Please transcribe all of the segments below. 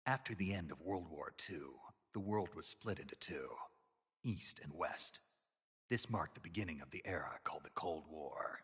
After the end of World War II, the world was split into two, East and West. This marked the beginning of the era called the Cold War.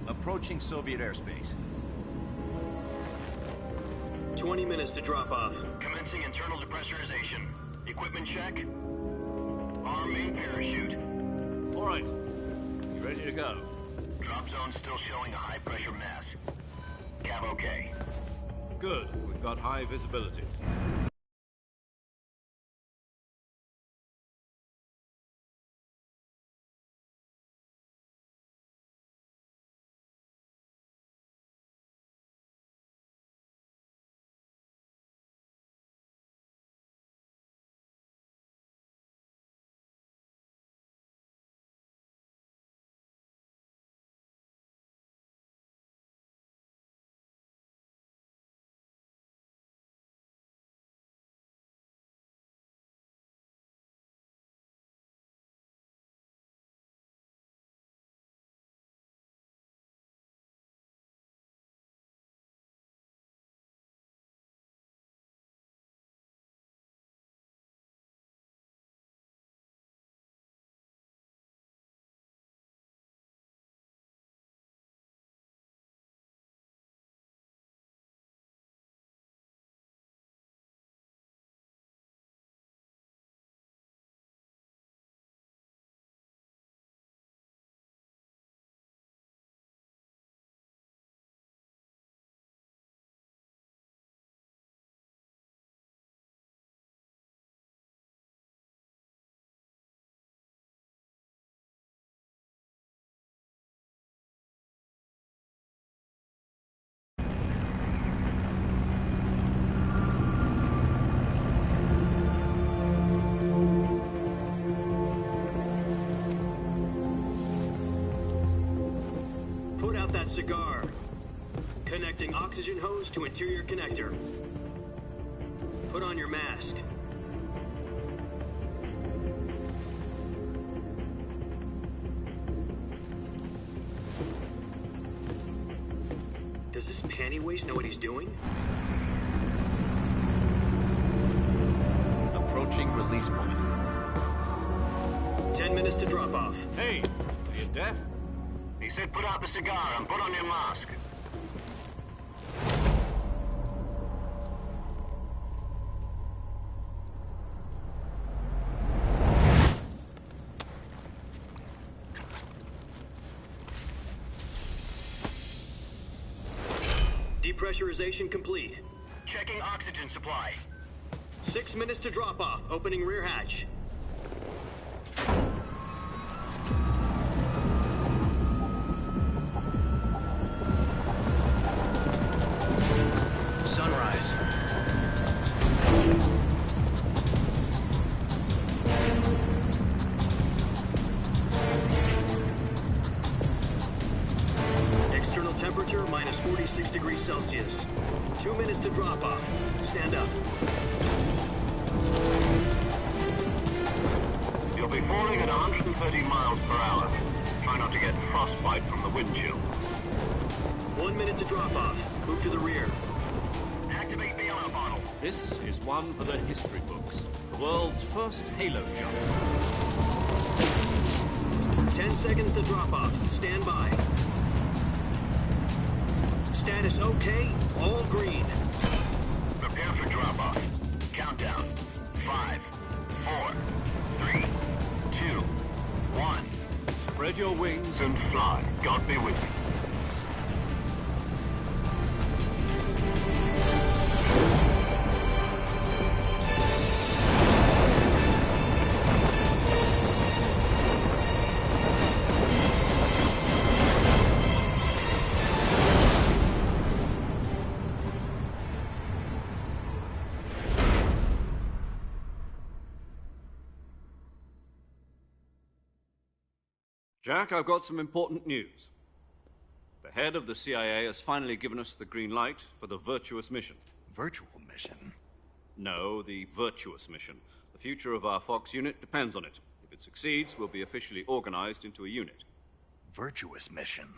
Approaching Soviet airspace. 20 minutes to drop off. Commencing internal depressurization. Equipment check. Arm main parachute. All right. You ready to go? Drop zone still showing a high pressure mass. Cav okay. Good. We've got high visibility. Put out that cigar. Connecting oxygen hose to interior connector. Put on your mask. Does this panty waste know what he's doing? Approaching release point. 10 minutes to drop off. Hey, are you deaf? He said put out the cigar and put on your mask. Depressurization complete. Checking oxygen supply. 6 minutes to drop off. Opening rear hatch. Sunrise. External temperature minus 46 degrees Celsius. 2 minutes to drop off. Stand up. You'll be falling at 130 miles per hour. Try not to get frostbite from the wind chill. 1 minute to drop off. Move to the rear. Activate the oil bottle. This is one for the history books. The world's first halo jump. 10 seconds to drop off. Stand by. Status okay. All green. Prepare for drop-off. Countdown. 5, 4, 3, 2, 1. Spread your wings And fly. God be with you. Jack, I've got some important news. The head of the CIA has finally given us the green light for the virtuous mission. Virtual mission? No, the virtuous mission. The future of our Fox unit depends on it. If it succeeds, we'll be officially organized into a unit. Virtuous mission?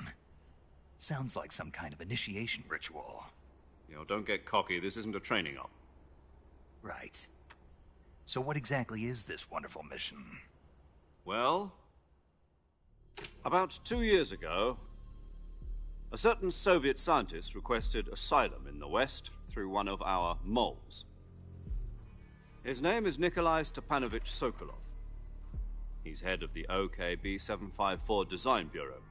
Sounds like some kind of initiation ritual. You know, don't get cocky. This isn't a training op. Right. So what exactly is this wonderful mission? Well, about 2 years ago, a certain Soviet scientist requested asylum in the West through one of our moles. His name is Nikolai Stepanovich Sokolov. He's head of the OKB 754 Design Bureau,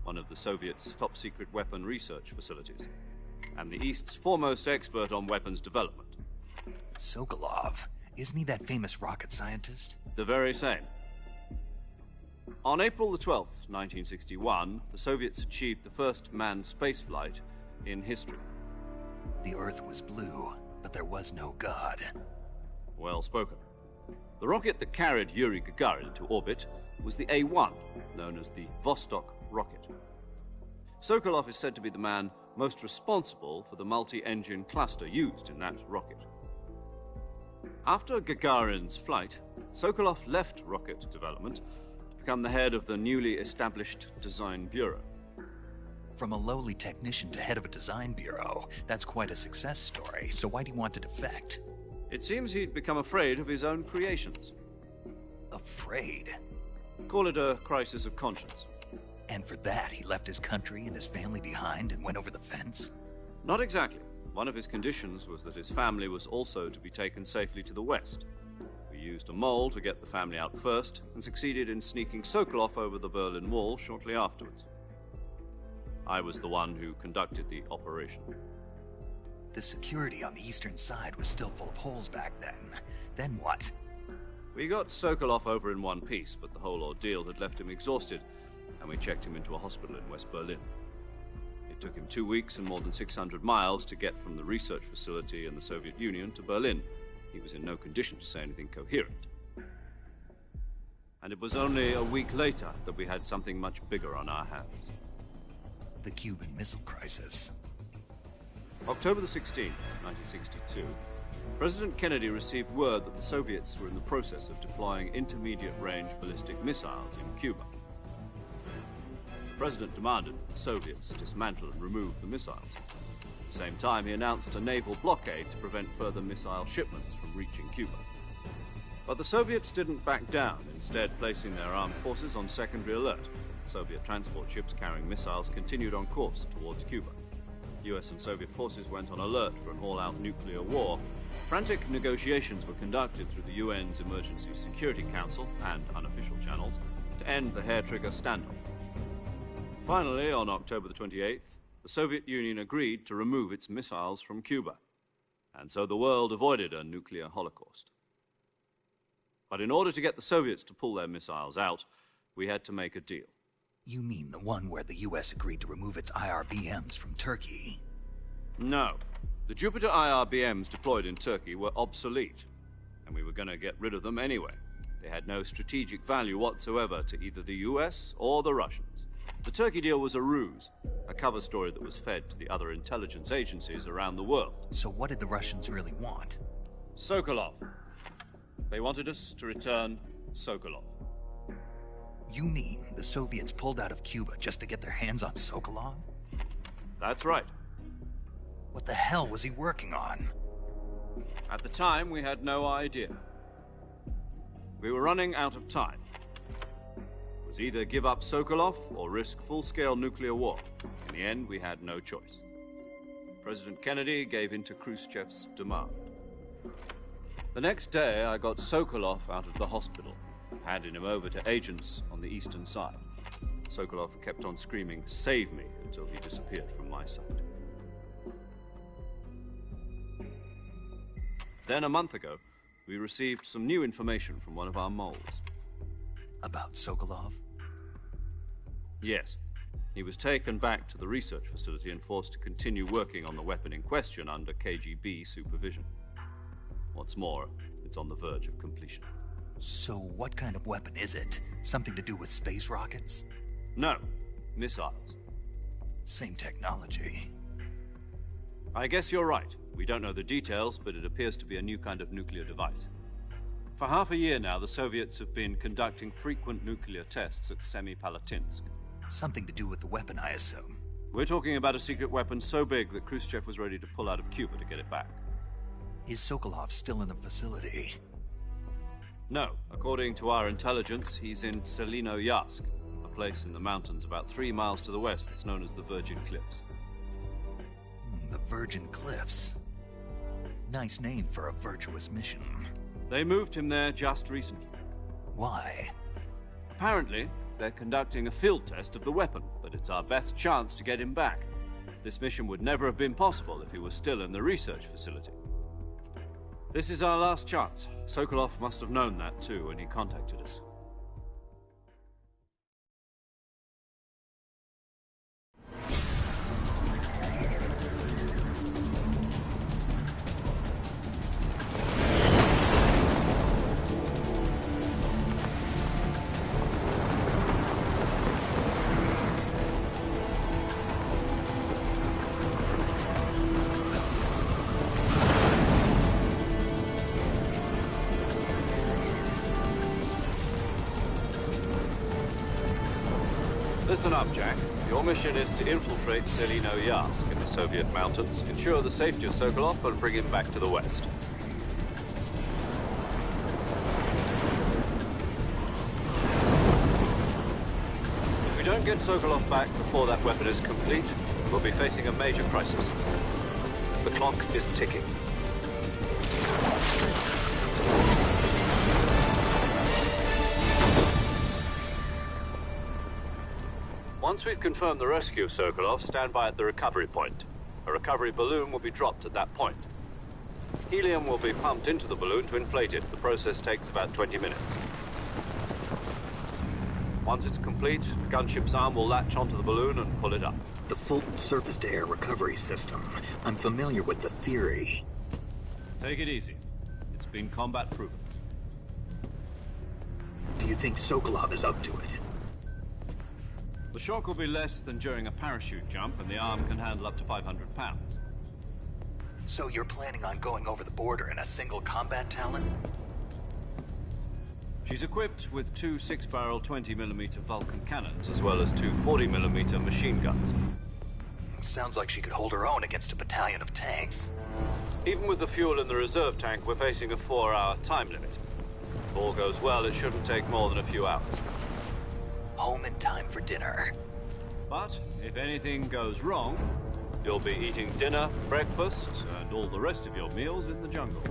one of the Soviets' top-secret weapon research facilities, and the East's foremost expert on weapons development. Sokolov? Isn't he that famous rocket scientist? The very same. On April the 12th, 1961, the Soviets achieved the first manned spaceflight in history. The Earth was blue, but there was no God. Well spoken. The rocket that carried Yuri Gagarin to orbit was the A-1, known as the Vostok rocket. Sokolov is said to be the man most responsible for the multi-engine cluster used in that rocket. After Gagarin's flight, Sokolov left rocket development to become the head of the newly established Design Bureau. From a lowly technician to head of a design bureau, that's quite a success story, so why'd he want to defect? It seems he'd become afraid of his own creations. Afraid? Call it a crisis of conscience. And for that, he left his country and his family behind and went over the fence? Not exactly. One of his conditions was that his family was also to be taken safely to the West. We used a mole to get the family out first, and succeeded in sneaking Sokolov over the Berlin Wall shortly afterwards. I was the one who conducted the operation. The security on the eastern side was still full of holes back then. Then what? We got Sokolov over in one piece, but the whole ordeal had left him exhausted, and we checked him into a hospital in West Berlin. It took him 2 weeks and more than 600 miles to get from the research facility in the Soviet Union to Berlin. He was in no condition to say anything coherent. And it was only a week later that we had something much bigger on our hands. The Cuban Missile Crisis. October the 16th, 1962, President Kennedy received word that the Soviets were in the process of deploying intermediate-range ballistic missiles in Cuba. The President demanded that the Soviets dismantle and remove the missiles. At the same time, he announced a naval blockade to prevent further missile shipments from reaching Cuba. But the Soviets didn't back down, instead placing their armed forces on secondary alert. Soviet transport ships carrying missiles continued on course towards Cuba. US and Soviet forces went on alert for an all-out nuclear war. Frantic negotiations were conducted through the UN's Emergency Security Council and unofficial channels to end the hair-trigger standoff. Finally, on October the 28th, the Soviet Union agreed to remove its missiles from Cuba, and so the world avoided a nuclear holocaust. But in order to get the Soviets to pull their missiles out, we had to make a deal. You mean the one where the US agreed to remove its IRBMs from Turkey? No. The Jupiter IRBMs deployed in Turkey were obsolete, and we were going to get rid of them anyway. They had no strategic value whatsoever to either the US or the Russians. The Turkey deal was a ruse, a cover story that was fed to the other intelligence agencies around the world. So what did the Russians really want? Sokolov. They wanted us to return Sokolov. You mean the Soviets pulled out of Cuba just to get their hands on Sokolov? That's right. What the hell was he working on? At the time, we had no idea. We were running out of time. It was either give up Sokolov or risk full-scale nuclear war. In the end, we had no choice. President Kennedy gave in to Khrushchev's demand. The next day, I got Sokolov out of the hospital, handing him over to agents on the eastern side. Sokolov kept on screaming, "Save me," until he disappeared from my sight. Then, a month ago, we received some new information from one of our moles. About Sokolov? Yes. He was taken back to the research facility and forced to continue working on the weapon in question under KGB supervision. What's more, it's on the verge of completion. So what kind of weapon is it? Something to do with space rockets? No, missiles. Same technology. I guess you're right. We don't know the details, but it appears to be a new kind of nuclear device. For half a year now, the Soviets have been conducting frequent nuclear tests at Semipalatinsk. Something to do with the weapon, I assume. We're talking about a secret weapon so big that Khrushchev was ready to pull out of Cuba to get it back. Is Sokolov still in the facility? No. According to our intelligence, he's in Selino-Yarsk, a place in the mountains about 3 miles to the west that's known as the Virgin Cliffs. The Virgin Cliffs. Nice name for a virtuous mission. They moved him there just recently. Why? Apparently, they're conducting a field test of the weapon, but it's our best chance to get him back. This mission would never have been possible if he was still in the research facility. This is our last chance. Sokolov must have known that too when he contacted us. Listen up, Jack. Your mission is to infiltrate Selino-Yarsk in the Soviet mountains, ensure the safety of Sokolov, and bring him back to the west. If we don't get Sokolov back before that weapon is complete, we'll be facing a major crisis. The clock is ticking. Once we've confirmed the rescue of Sokolov, stand by at the recovery point. A recovery balloon will be dropped at that point. Helium will be pumped into the balloon to inflate it. The process takes about 20 minutes. Once it's complete, the gunship's arm will latch onto the balloon and pull it up. The Fulton surface-to-air recovery system. I'm familiar with the theory. Take it easy. It's been combat proven. Do you think Sokolov is up to it? The shock will be less than during a parachute jump, and the arm can handle up to 500 pounds. So you're planning on going over the border in a single combat Talon? She's equipped with 2 6-barrel 20mm Vulcan cannons, as well as 2 40mm machine guns. Sounds like she could hold her own against a battalion of tanks. Even with the fuel in the reserve tank, we're facing a 4-hour time limit. If all goes well, it shouldn't take more than a few hours. Home in time for dinner. But if anything goes wrong, you'll be eating dinner, breakfast, and all the rest of your meals in the jungle.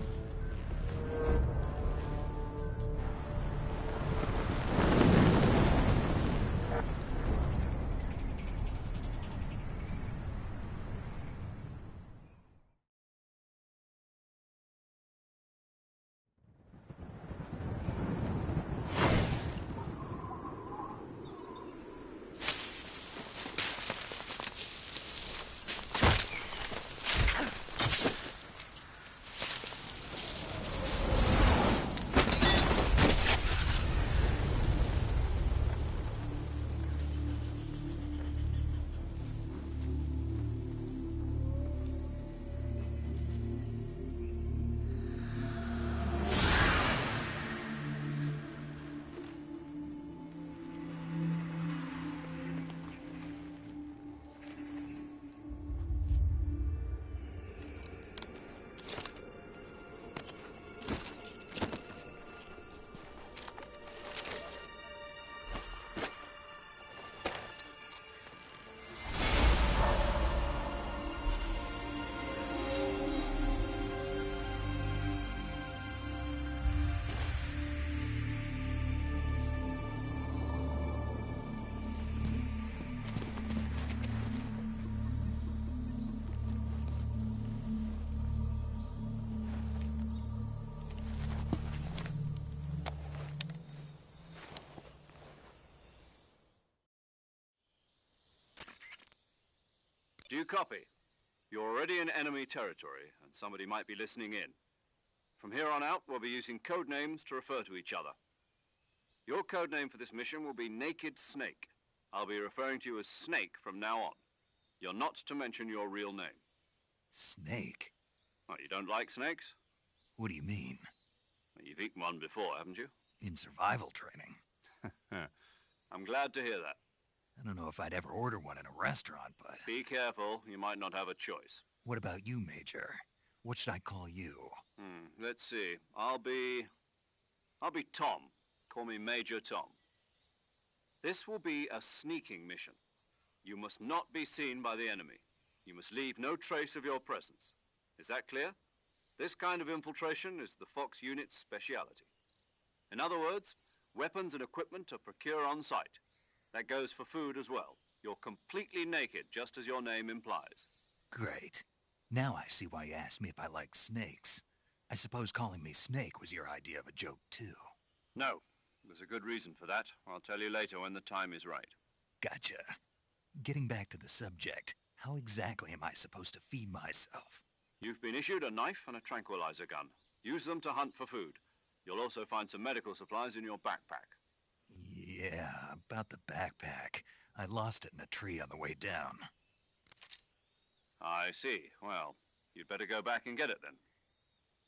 Do you copy? You're already in enemy territory, and somebody might be listening in. From here on out, we'll be using code names to refer to each other. Your code name for this mission will be Naked Snake. I'll be referring to you as Snake from now on. You're not to mention your real name. Snake? Oh, you don't like snakes? What do you mean? Well, you've eaten one before, haven't you? In survival training? I'm glad to hear that. I don't know if I'd ever order one in a restaurant, but... Be careful, you might not have a choice. What about you, Major? What should I call you? Let's see. I'll be Tom. Call me Major Tom. This will be a sneaking mission. You must not be seen by the enemy. You must leave no trace of your presence. Is that clear? This kind of infiltration is the Fox unit's speciality. In other words, weapons and equipment are procured on site. That goes for food as well. You're completely naked, just as your name implies. Great. Now I see why you asked me if I like snakes. I suppose calling me Snake was your idea of a joke, too. No. There's a good reason for that. I'll tell you later when the time is right. Gotcha. Getting back to the subject, how exactly am I supposed to feed myself? You've been issued a knife and a tranquilizer gun. Use them to hunt for food. You'll also find some medical supplies in your backpack. Yeah, about the backpack. I lost it in a tree on the way down. I see. Well, you'd better go back and get it then.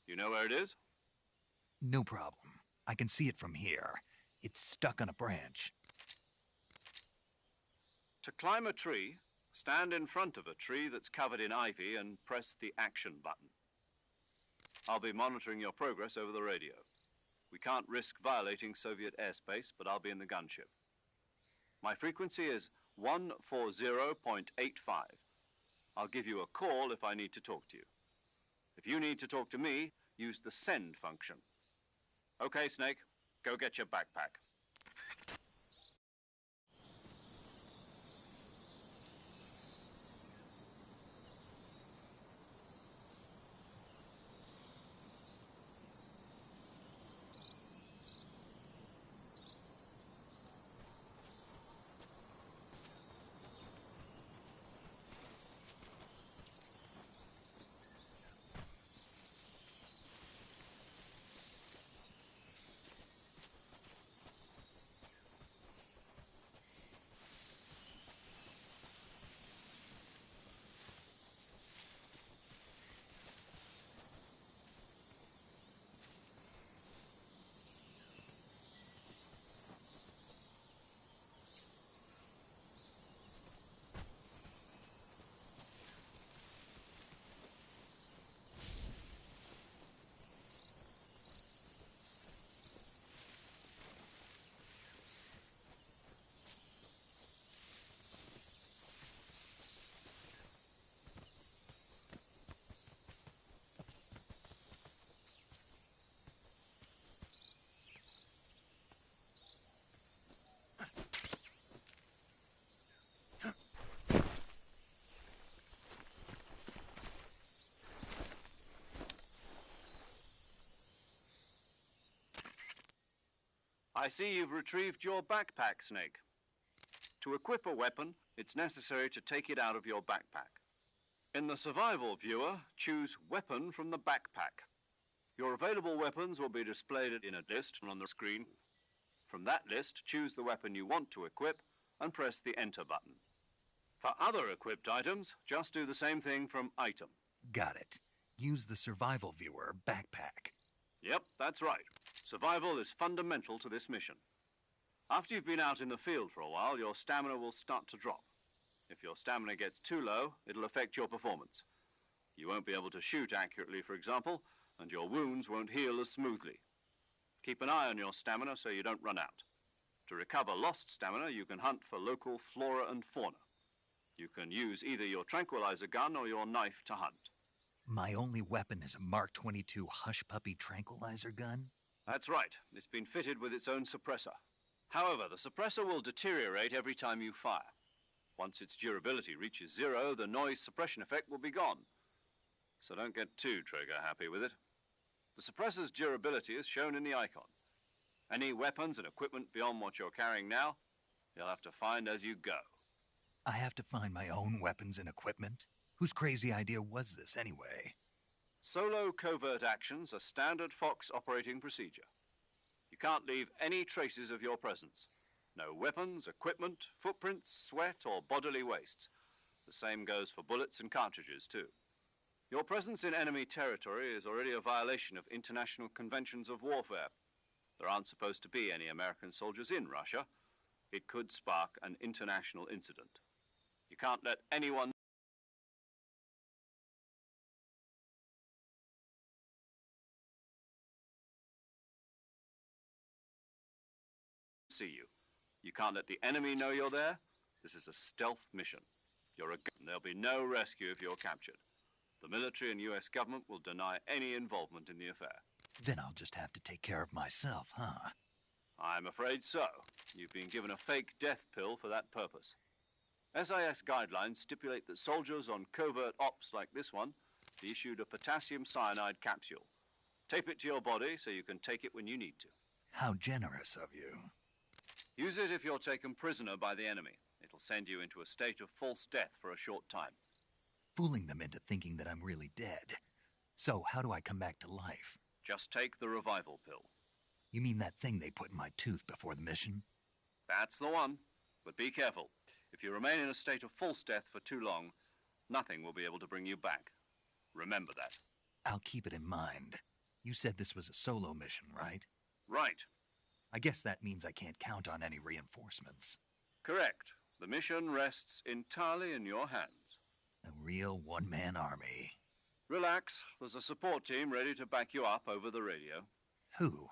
You know where it is? No problem. I can see it from here. It's stuck on a branch. To climb a tree, stand in front of a tree that's covered in ivy and press the action button. I'll be monitoring your progress over the radio. We can't risk violating Soviet airspace, but I'll be in the gunship. My frequency is 140.85. I'll give you a call if I need to talk to you. If you need to talk to me, use the send function. Okay, Snake, go get your backpack. I see you've retrieved your backpack, Snake. To equip a weapon, it's necessary to take it out of your backpack. In the survival viewer, choose Weapon from the backpack. Your available weapons will be displayed in a list on the screen. From that list, choose the weapon you want to equip and press the Enter button. For other equipped items, just do the same thing from Item. Got it. Use the survival viewer backpack. Yep, that's right. Survival is fundamental to this mission. After you've been out in the field for a while, your stamina will start to drop. If your stamina gets too low, it'll affect your performance. You won't be able to shoot accurately, for example, and your wounds won't heal as smoothly. Keep an eye on your stamina so you don't run out. To recover lost stamina, you can hunt for local flora and fauna. You can use either your tranquilizer gun or your knife to hunt. My only weapon is a Mark 22 Hush Puppy tranquilizer gun? That's right. It's been fitted with its own suppressor. However, the suppressor will deteriorate every time you fire. Once its durability reaches 0, the noise suppression effect will be gone. So don't get too trigger-happy with it. The suppressor's durability is shown in the icon. Any weapons and equipment beyond what you're carrying now, you'll have to find as you go. I have to find my own weapons and equipment? Whose crazy idea was this, anyway? Solo covert actions are standard Fox operating procedure. You can't leave any traces of your presence. No weapons, equipment, footprints, sweat, or bodily waste. The same goes for bullets and cartridges, too. Your presence in enemy territory is already a violation of international conventions of warfare. There aren't supposed to be any American soldiers in Russia. It could spark an international incident. You can't let anyone see you. You can't let the enemy know you're there. This is a stealth mission. There'll be no rescue if you're captured. The military and US government will deny any involvement in the affair. Then I'll just have to take care of myself, huh? I'm afraid so. You've been given a fake death pill for that purpose. SIS guidelines stipulate that soldiers on covert ops like this one be issued a potassium cyanide capsule. Tape it to your body so you can take it when you need to. How generous of you. Use it if you're taken prisoner by the enemy. It'll send you into a state of false death for a short time. Fooling them into thinking that I'm really dead. So, how do I come back to life? Just take the revival pill. You mean that thing they put in my tooth before the mission? That's the one. But be careful. If you remain in a state of false death for too long, nothing will be able to bring you back. Remember that. I'll keep it in mind. You said this was a solo mission, right? Right. I guess that means I can't count on any reinforcements. Correct. The mission rests entirely in your hands. A real one-man army. Relax. There's a support team ready to back you up over the radio. Who?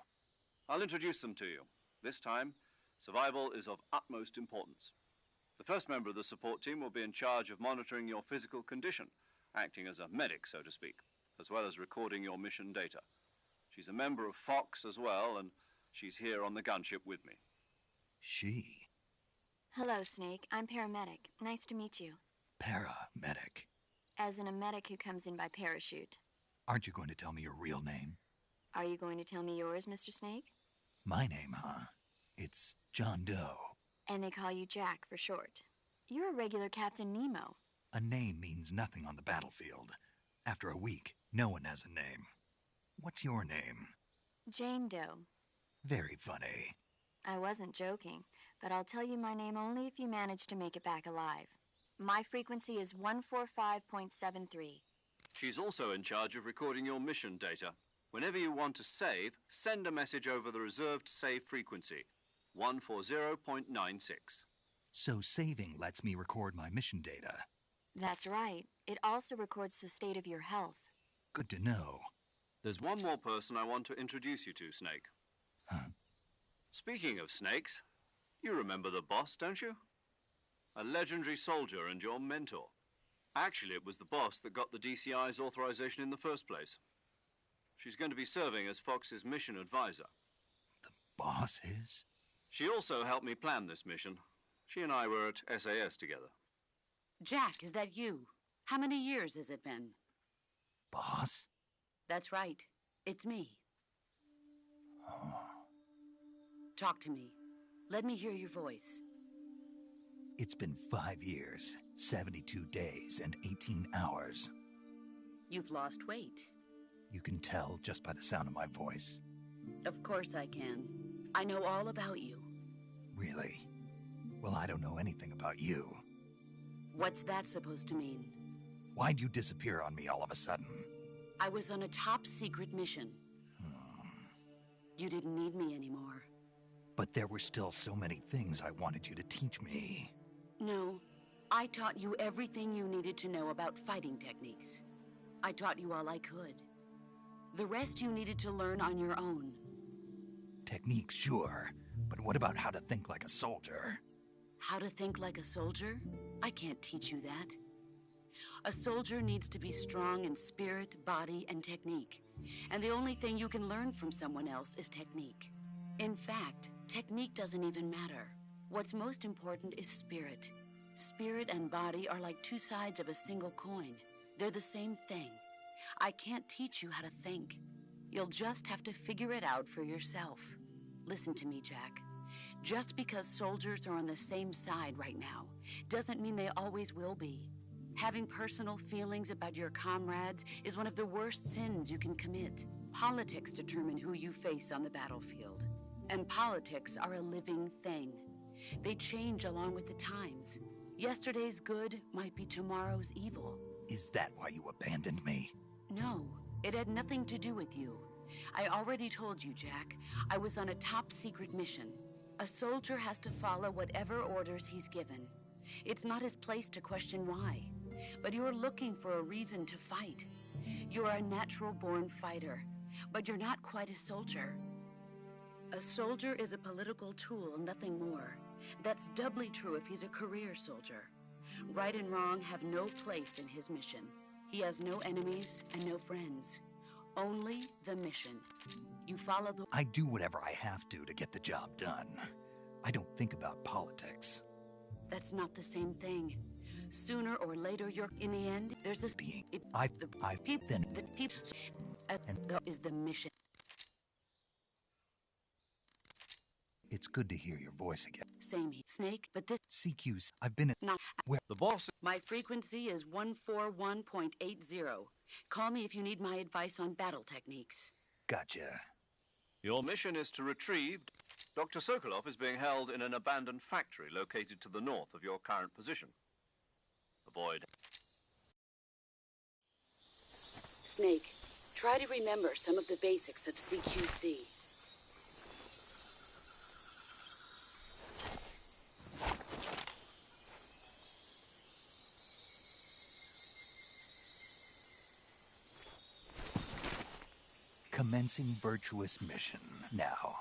I'll introduce them to you. This time, survival is of utmost importance. The first member of the support team will be in charge of monitoring your physical condition, acting as a medic, so to speak, as well as recording your mission data. She's a member of Fox as well, and she's here on the gunship with me. She? Hello, Snake. I'm paramedic. Nice to meet you. Paramedic. As in a medic who comes in by parachute. Aren't you going to tell me your real name? Are you going to tell me yours, Mr. Snake? My name, huh? It's John Doe. And they call you Jack for short. You're a regular Captain Nemo. A name means nothing on the battlefield. After a week, no one has a name. What's your name? Jane Doe. Very funny. I wasn't joking, but I'll tell you my name only if you manage to make it back alive. My frequency is 145.73. She's also in charge of recording your mission data. Whenever you want to save, send a message over the reserved save frequency, 140.96. So saving lets me record my mission data. That's right. It also records the state of your health. Good to know. There's one more person I want to introduce you to, Snake. Huh? Speaking of snakes, you remember the boss, don't you? A legendary soldier and your mentor. Actually, it was the boss that got the DCI's authorization in the first place. She's going to be serving as Fox's mission advisor. The boss is? She also helped me plan this mission. She and I were at SAS together. Jack, is that you? How many years has it been? Boss? That's right. It's me. Oh. Talk to me. Let me hear your voice. It's been 5 years, 72 days, and 18 hours. You've lost weight. You can tell just by the sound of my voice. Of course I can. I know all about you. Really? Well, I don't know anything about you. What's that supposed to mean? Why'd you disappear on me all of a sudden? I was on a top-secret mission. You didn't need me anymore. But there were still so many things I wanted you to teach me. No, I taught you everything you needed to know about fighting techniques. I taught you all I could. The rest you needed to learn on your own. Techniques, sure. But what about how to think like a soldier? How to think like a soldier? I can't teach you that. A soldier needs to be strong in spirit, body, and technique. And the only thing you can learn from someone else is technique. In fact, technique doesn't even matter. What's most important is spirit. Spirit and body are like two sides of a single coin. They're the same thing. I can't teach you how to think. You'll just have to figure it out for yourself. Listen to me, Jack. Just because soldiers are on the same side right now doesn't mean they always will be. Having personal feelings about your comrades is one of the worst sins you can commit. Politics determine who you face on the battlefield. And politics are a living thing. They change along with the times. Yesterday's good might be tomorrow's evil. Is that why you abandoned me? No, it had nothing to do with you. I already told you, Jack. I was on a top-secret mission. A soldier has to follow whatever orders he's given. It's not his place to question why. But you're looking for a reason to fight. You're a natural-born fighter, but you're not quite a soldier. A soldier is a political tool, nothing more. That's doubly true if he's a career soldier. Right and wrong have no place in his mission. He has no enemies and no friends. Only the mission. You follow the... I do whatever I have to get the job done. I don't think about politics. That's not the same thing. Sooner or later, you're... In the end, there's this... Being... It, I've... The Then... the people... Is the mission. It's good to hear your voice again. Same Snake, but this... CQ's... I've been at... Not... Where... The boss... My frequency is 141.80. Call me if you need my advice on battle techniques. Gotcha. Your mission is to retrieve... Dr. Sokolov is being held in an abandoned factory located to the north of your current position. Avoid... Snake, try to remember some of the basics of CQC. Commencing virtuous mission now.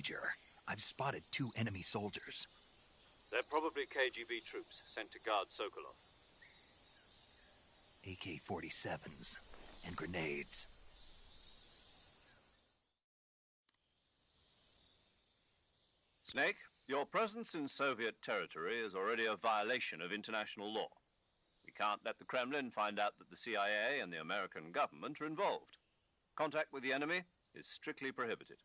Major. I've spotted 2 enemy soldiers. They're probably KGB troops sent to guard Sokolov. AK-47s and grenades. Snake, your presence in Soviet territory is already a violation of international law. We can't let the Kremlin find out that the CIA and the American government are involved. Contact with the enemy is strictly prohibited.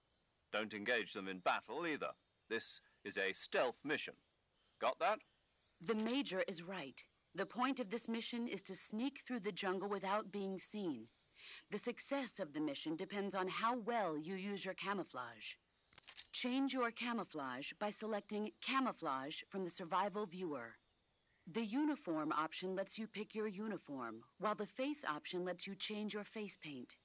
Don't engage them in battle either. This is a stealth mission. Got that? The Major is right. The point of this mission is to sneak through the jungle without being seen. The success of the mission depends on how well you use your camouflage. Change your camouflage by selecting Camouflage from the Survival Viewer. The Uniform option lets you pick your uniform, while the Face option lets you change your face paint.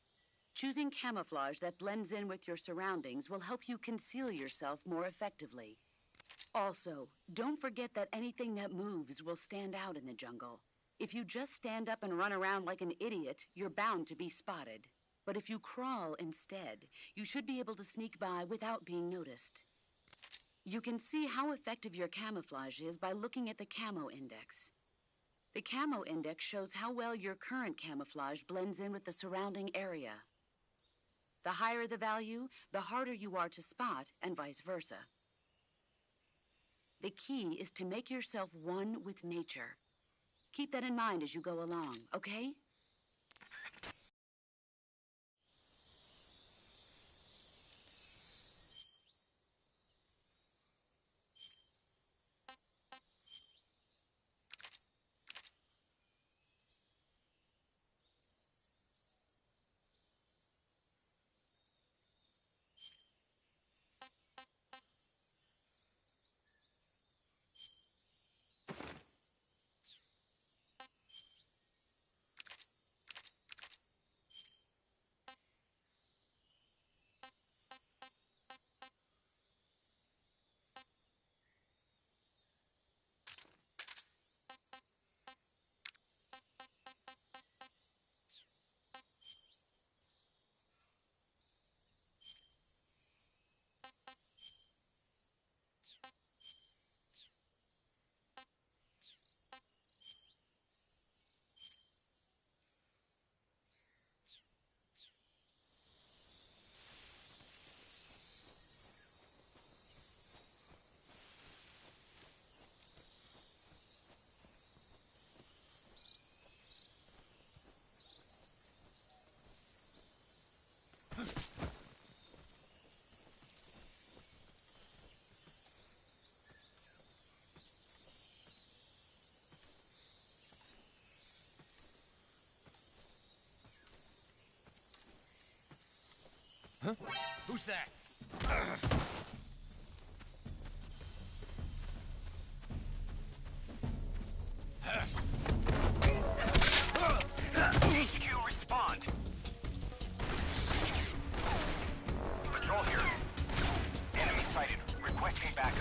Choosing camouflage that blends in with your surroundings will help you conceal yourself more effectively. Also, don't forget that anything that moves will stand out in the jungle. If you just stand up and run around like an idiot, you're bound to be spotted. But if you crawl instead, you should be able to sneak by without being noticed. You can see how effective your camouflage is by looking at the Camo Index. The Camo Index shows how well your current camouflage blends in with the surrounding area. The higher the value, the harder you are to spot, and vice versa. The key is to make yourself one with nature. Keep that in mind as you go along, okay? Huh? Who's that? HQ, respond. This is HQ. Patrol here. Enemy sighted. Requesting backup.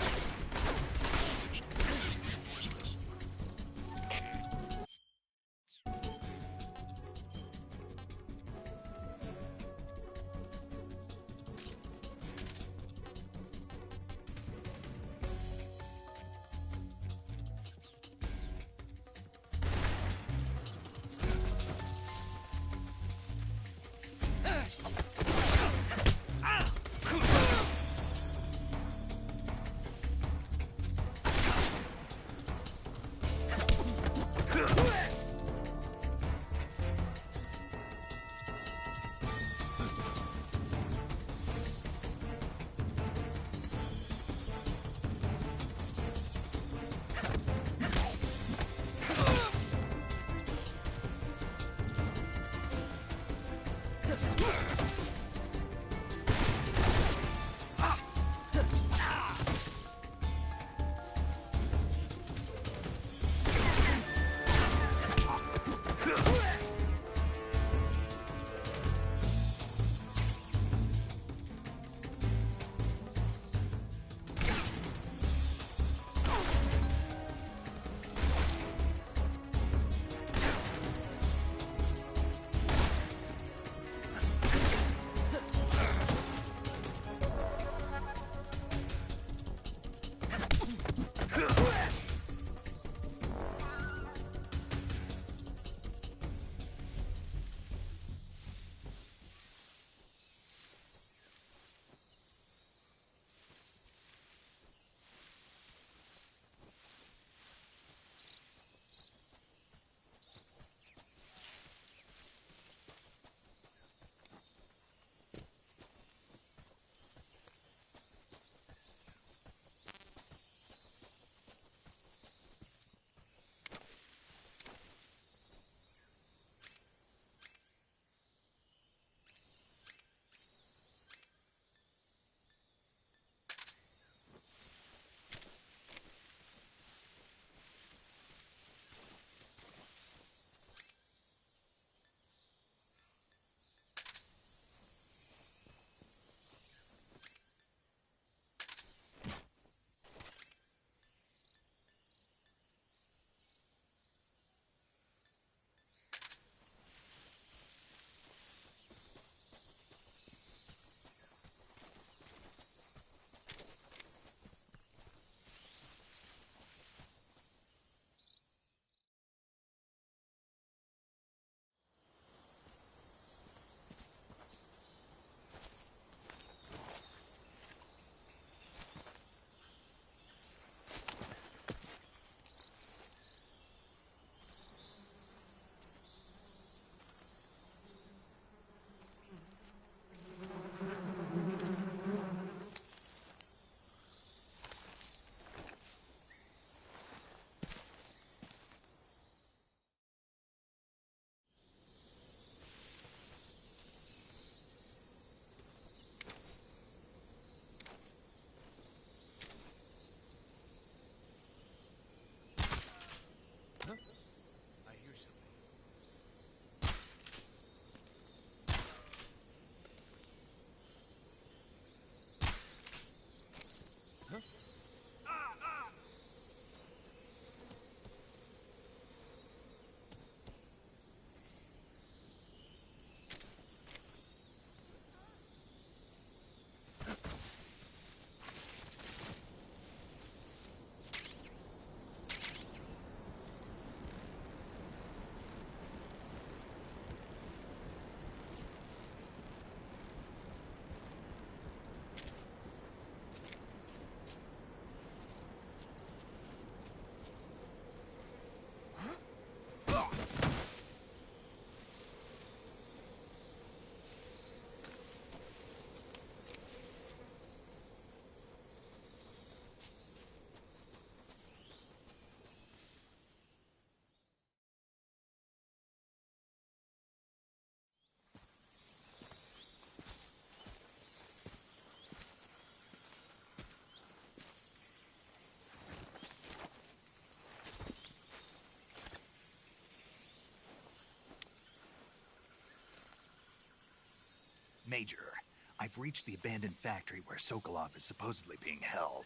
Major, I've reached the abandoned factory where Sokolov is supposedly being held.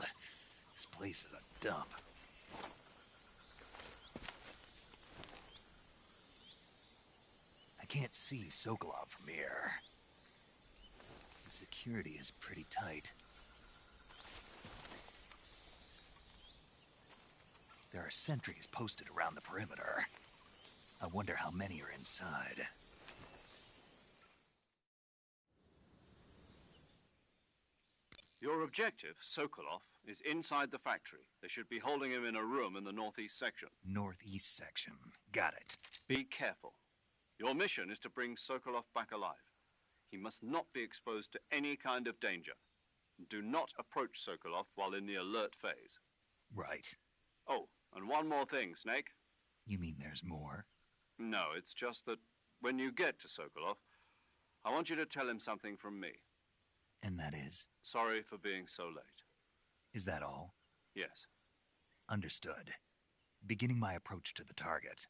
This place is a dump. I can't see Sokolov from here. The security is pretty tight. There are sentries posted around the perimeter. I wonder how many are inside. Your objective, Sokolov, is inside the factory. They should be holding him in a room in the northeast section. Northeast section. Got it. Be careful. Your mission is to bring Sokolov back alive. He must not be exposed to any kind of danger. Do not approach Sokolov while in the alert phase. Right. Oh, and one more thing, Snake. You mean there's more? No, it's just that when you get to Sokolov, I want you to tell him something from me. And that is? Sorry for being so late. Is that all? Yes. Understood. Beginning my approach to the target.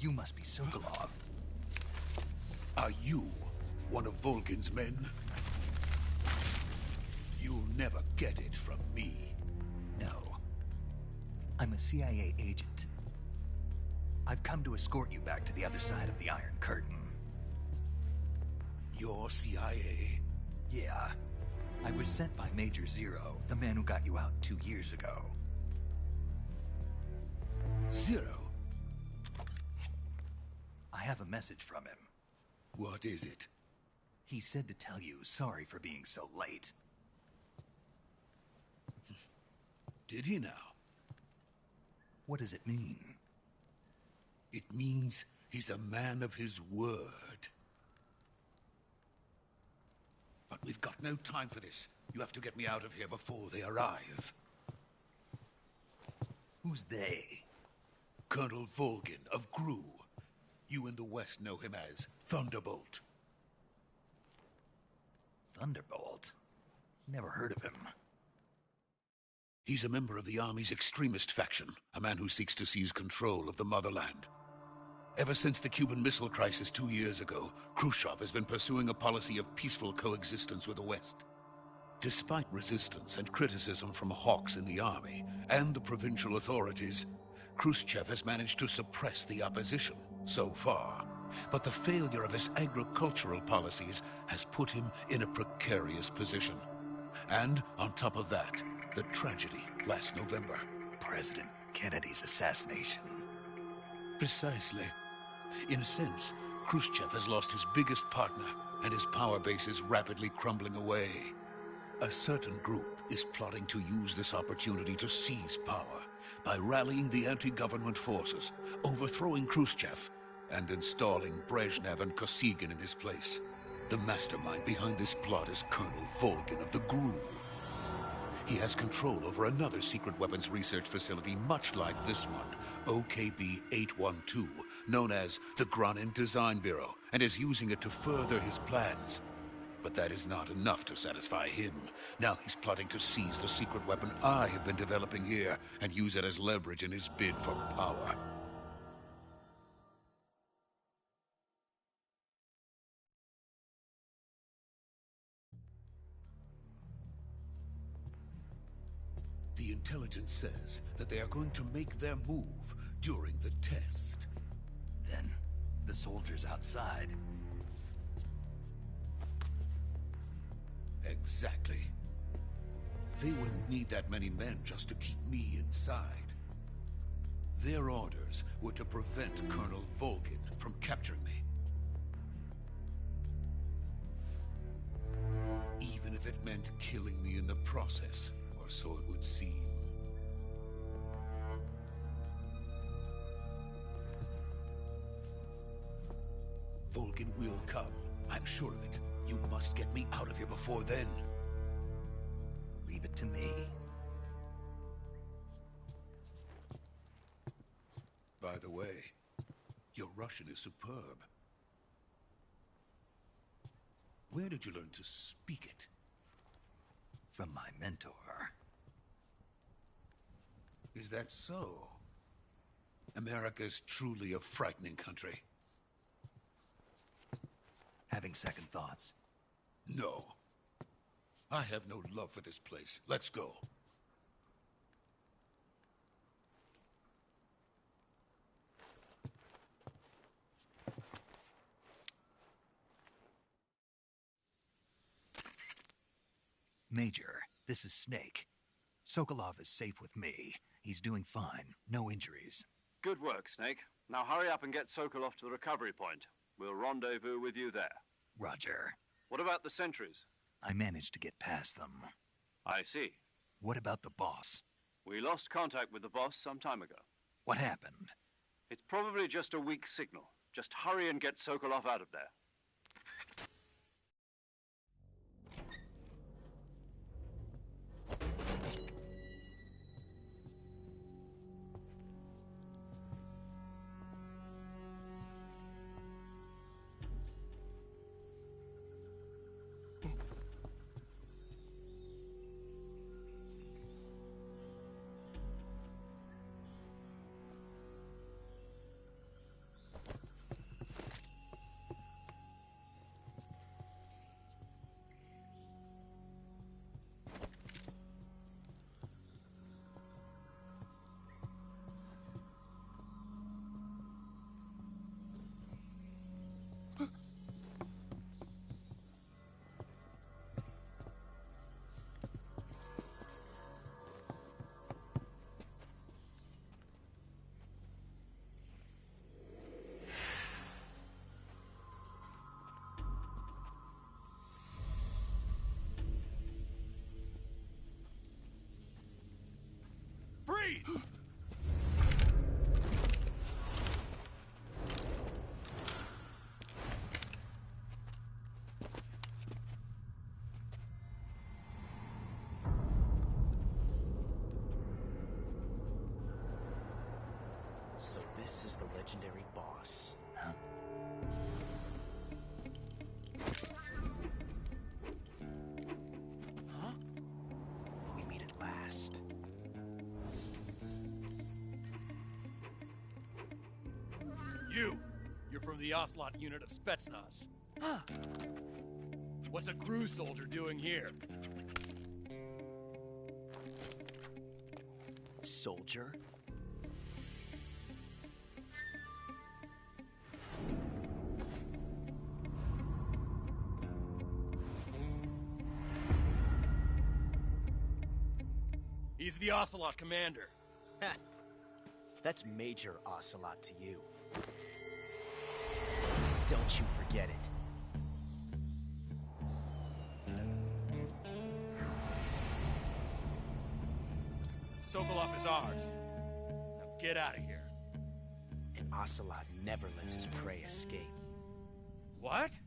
You must be Sokolov. Are you one of Volgin's men? never get it from me. No. I'm a CIA agent. I've come to escort you back to the other side of the Iron Curtain. You're CIA? Yeah. I was sent by Major Zero, the man who got you out 2 years ago. Zero? I have a message from him. What is it? He said to tell you sorry for being so late. Did he now? What does it mean? It means he's a man of his word. But we've got no time for this. You have to get me out of here before they arrive. Who's they? Colonel Volgin of GRU. You in the West know him as Thunderbolt. Thunderbolt? Never heard of him. He's a member of the Army's extremist faction, a man who seeks to seize control of the motherland. Ever since the Cuban Missile Crisis 2 years ago, Khrushchev has been pursuing a policy of peaceful coexistence with the West. Despite resistance and criticism from hawks in the army and the provincial authorities, Khrushchev has managed to suppress the opposition so far. But the failure of his agricultural policies has put him in a precarious position. And on top of that, the tragedy last November. President Kennedy's assassination. Precisely. In a sense, Khrushchev has lost his biggest partner, and his power base is rapidly crumbling away. A certain group is plotting to use this opportunity to seize power by rallying the anti-government forces, overthrowing Khrushchev, and installing Brezhnev and Kosygin in his place. The mastermind behind this plot is Colonel Volgin of the GRU. He has control over another secret weapons research facility much like this one, OKB-812, known as the Granin Design Bureau, and is using it to further his plans. But that is not enough to satisfy him. Now he's plotting to seize the secret weapon I have been developing here and use it as leverage in his bid for power. The intelligence says that they are going to make their move during the test. Then, the soldiers outside. Exactly. They wouldn't need that many men just to keep me inside. Their orders were to prevent Colonel Volgin from capturing me. Even if it meant killing me in the process, or so it would seem. Volgin will come, I'm sure of it. You must get me out of here before then. Leave it to me. By the way, your Russian is superb. Where did you learn to speak it? From my mentor. Is that so? America's truly a frightening country. Having second thoughts. No. I have no love for this place. Let's go. Major, this is Snake. Sokolov is safe with me. He's doing fine. No injuries. Good work, Snake. Now hurry up and get Sokolov to the recovery point. We'll rendezvous with you there. Roger. What about the sentries? I managed to get past them. I see. What about the boss? We lost contact with the boss some time ago. What happened? It's probably just a weak signal. Just hurry and get Sokolov out of there. This is the legendary boss. Huh? Huh? We meet at last. You're from the Ocelot unit of Spetsnaz. Huh. What's a crew soldier doing here? Soldier? He's the Ocelot commander. Ha! That's Major Ocelot to you. Don't you forget it. Sokolov is ours. Now get out of here. And Ocelot never lets his prey escape. What?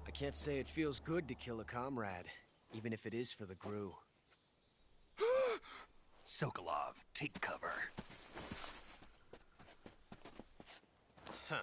I can't say it feels good to kill a comrade, even if it is for the GRU. Sokolov, take cover. Huh.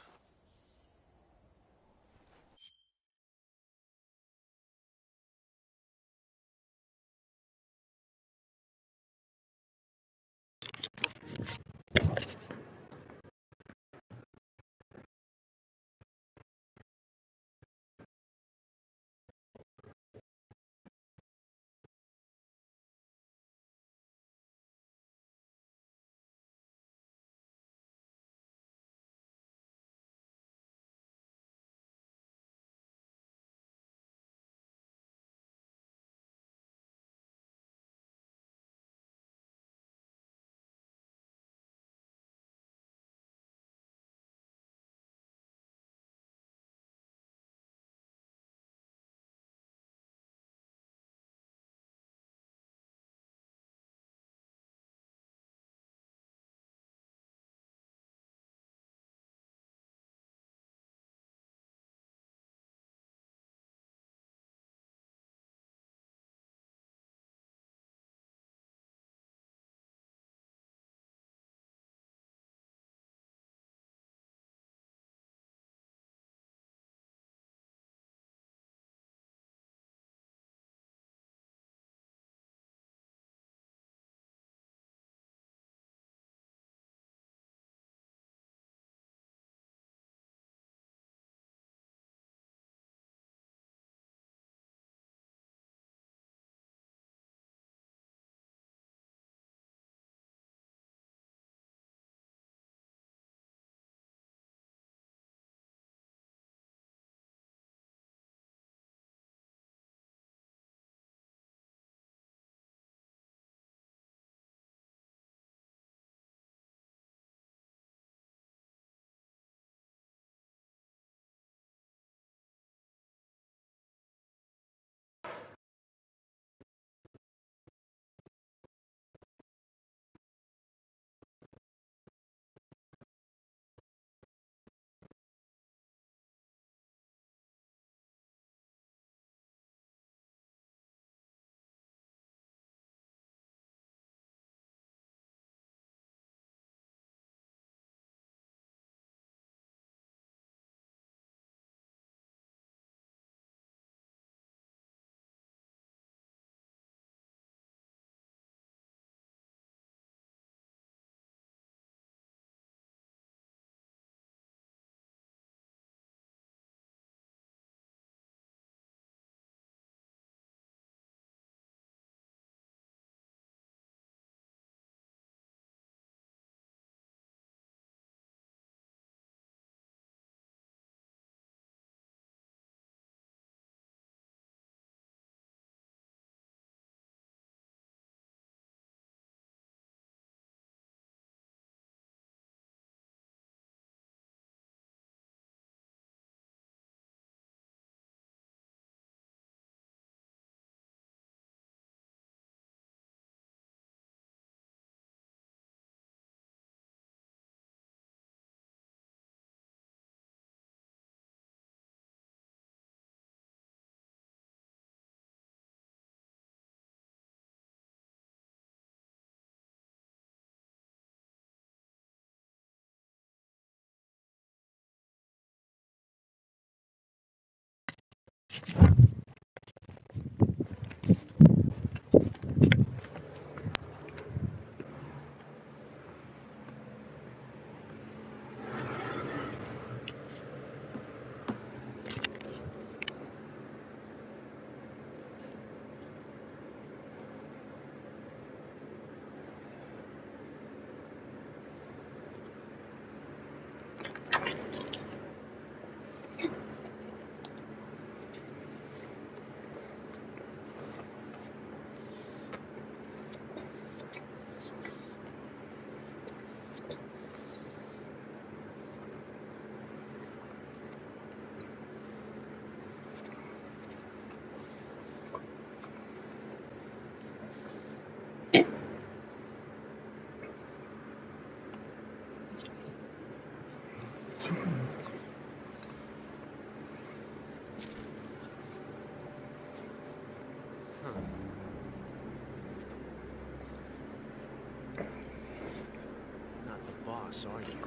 boss, are you?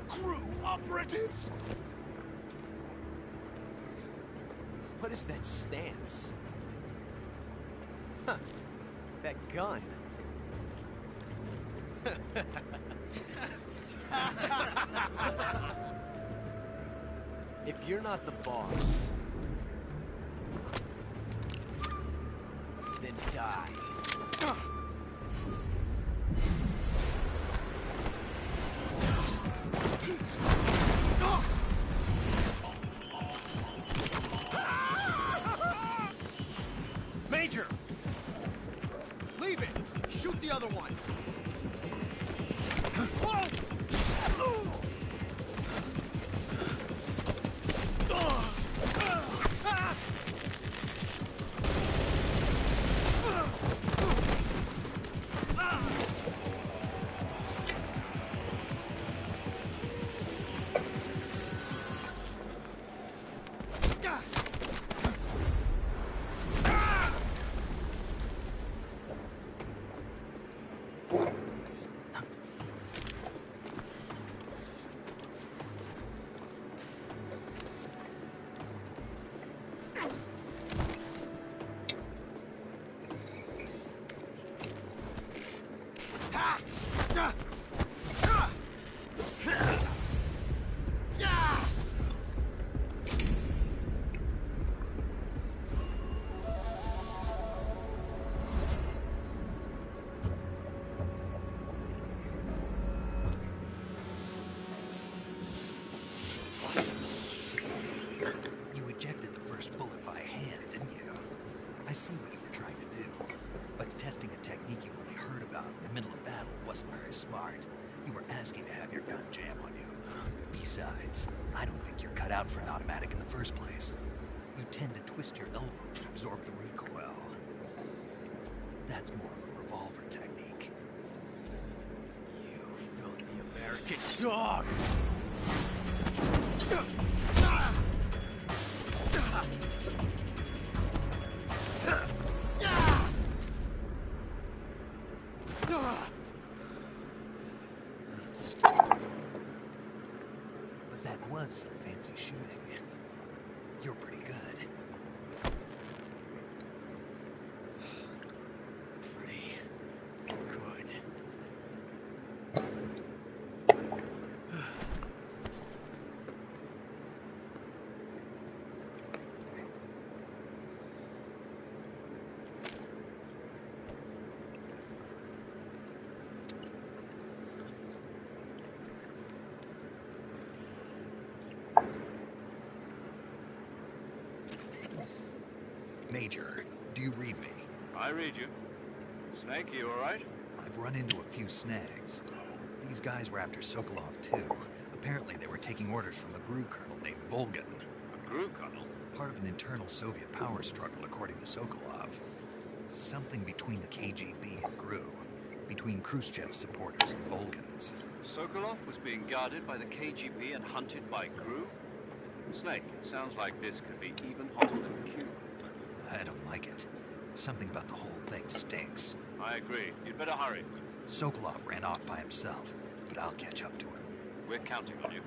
Crew operatives! What is that stance? Huh. That gun. If you're not the boss, then die. Major! Leave it! Shoot the other one! You ejected the first bullet by hand, didn't you? I see what you were trying to do. But testing a technique you've only heard about in the middle of battle wasn't very smart. You were asking to have your gun jam on you. Besides, I don't think you're cut out for an automatic in the first place. You tend to twist your elbow to absorb the recoil. That's more of a revolver technique. You filthy American dog! But that was some fancy shooting. You're pretty good. Pretty good. Major, do you read me? I read you. Snake, you all right? I've run into a few snags. These guys were after Sokolov too. Apparently they were taking orders from a GRU colonel named Volgan. A GRU colonel? Part of an internal Soviet power struggle, according to Sokolov. Something between the KGB and GRU. Between Khrushchev's supporters and Volgan's. Sokolov was being guarded by the KGB and hunted by GRU? Snake, it sounds like this could be even hotter than Cuba. I don't like it. Something about the whole thing stinks. I agree. You'd better hurry. Sokolov ran off by himself, but I'll catch up to him. We're counting on you.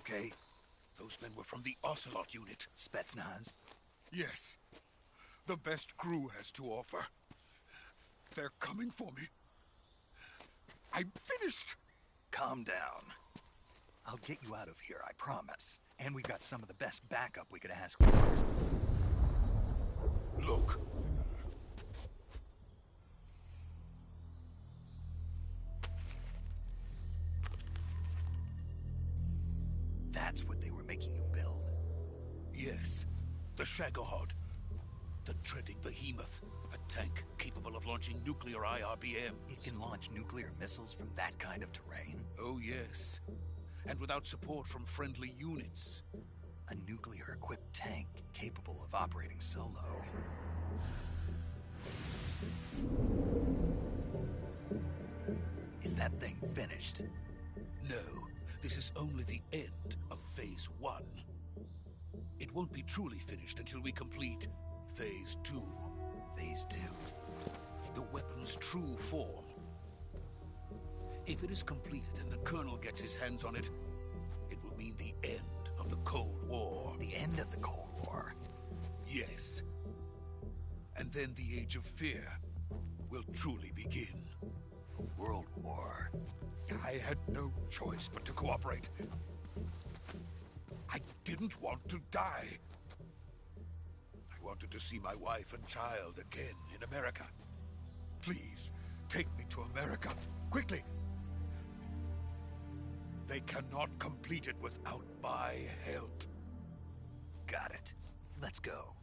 okay? Those men were from the Ocelot unit. Spetsnaz? Yes. The best crew has to offer. They're coming for me. I'm finished. Calm down. I'll get you out of here, I promise. And we've got some of the best backup we could ask for. Look. That's what they were making you build? Yes. The Shagohod. The dreaded behemoth. A tank capable of launching nuclear IRBMs. It can launch nuclear missiles from that kind of terrain? Oh, yes. And without support from friendly units. A nuclear-equipped tank capable of operating solo. Is that thing finished? No. This is only the end of Phase 1. It won't be truly finished until we complete Phase 2. Phase 2? The weapon's true form. If it is completed and the Colonel gets his hands on it, it will mean the end of the Cold War. The end of the Cold War? Yes. And then the Age of Fear will truly begin. A world war? I had no choice but to cooperate. I didn't want to die. I wanted to see my wife and child again in America. Please, take me to America, quickly. They cannot complete it without my help. Got it. Let's go.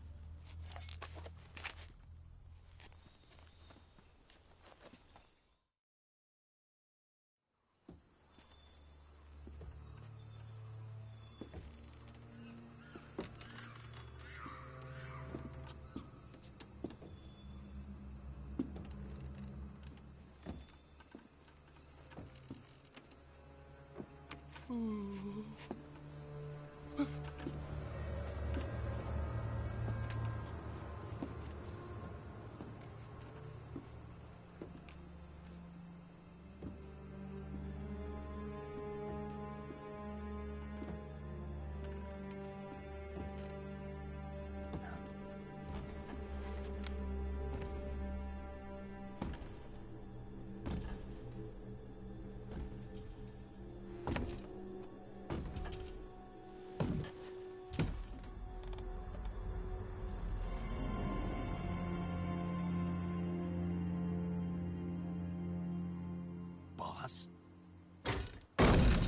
Boss?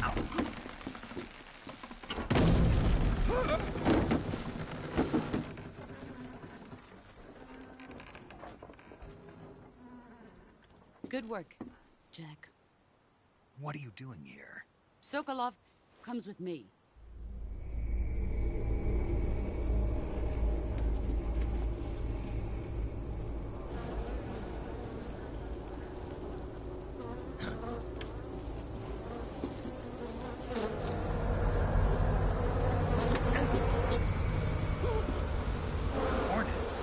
Ow. Good work, Jack. What are you doing here? Sokolov comes with me. Hornets?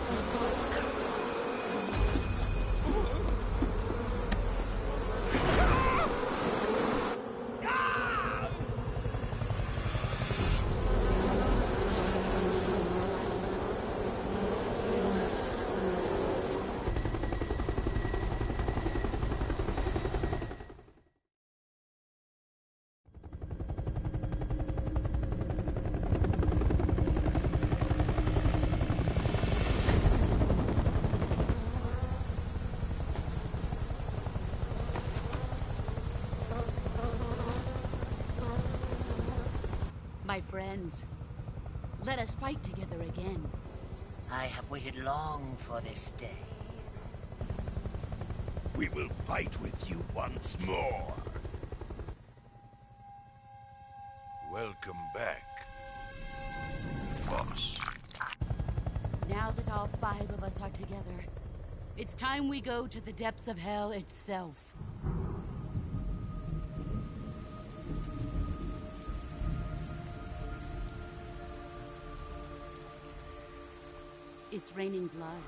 My friends, let us fight together again. I have waited long for this day. We will fight with you once more. Welcome back, boss. Now that all 5 of us are together, it's time we go to the depths of hell itself. It's raining blood.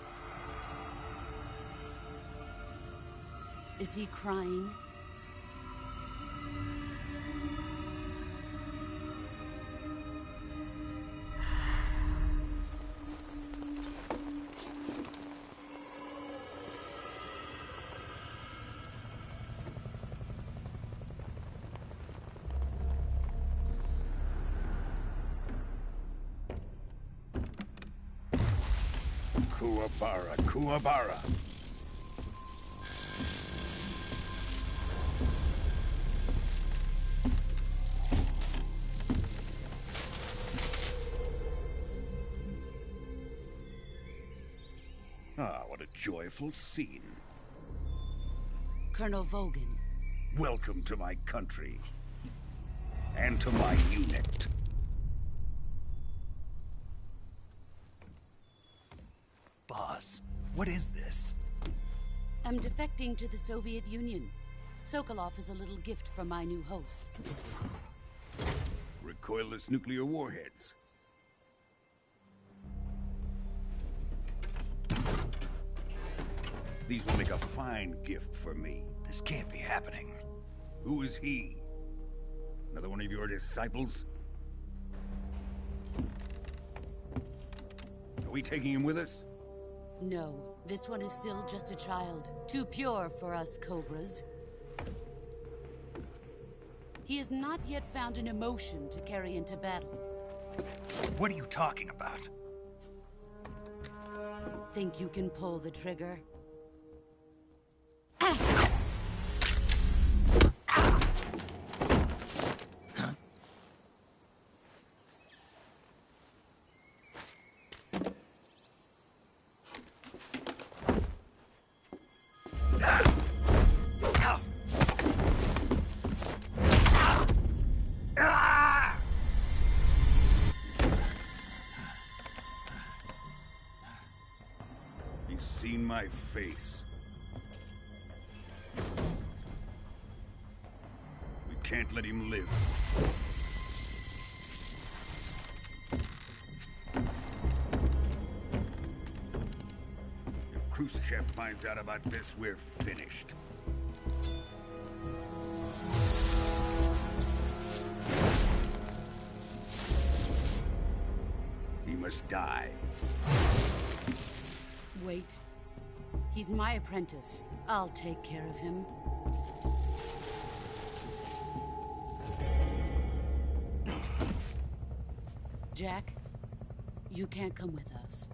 Is he crying? Kuwabara, Kuwabara. Ah, what a joyful scene. Colonel Vogan. Welcome to my country. And to my unit. Boss, what is this? I'm defecting to the Soviet Union. Sokolov is a little gift from my new hosts. Recoilless nuclear warheads. These will make a fine gift for me. This can't be happening. Who is he? Another one of your disciples? Are we taking him with us? No, this one is still just a child. Too pure for us Cobras. He has not yet found an emotion to carry into battle. What are you talking about? Think you can pull the trigger? He's seen my face. We can't let him live. If Khrushchev finds out about this, we're finished. He must die. Wait. He's my apprentice. I'll take care of him. Jack, you can't come with us.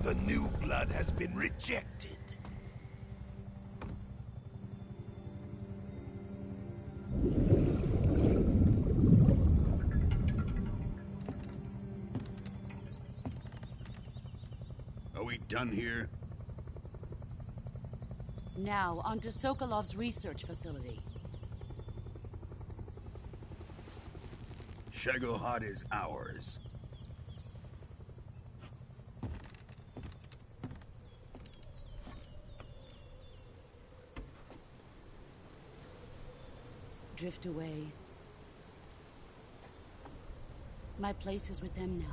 The new blood has been rejected. Are we done here? Now, onto Sokolov's research facility. Shagohod is ours. Drift away. My place is with them now.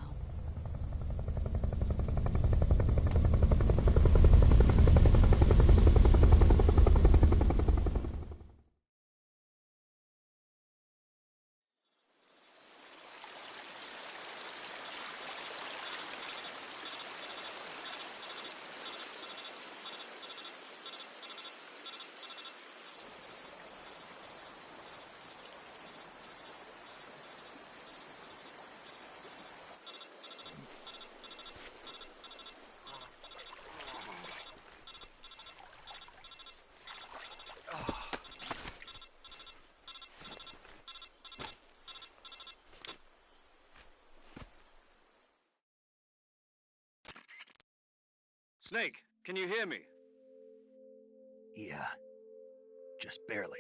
Snake, can you hear me? Yeah. Just barely.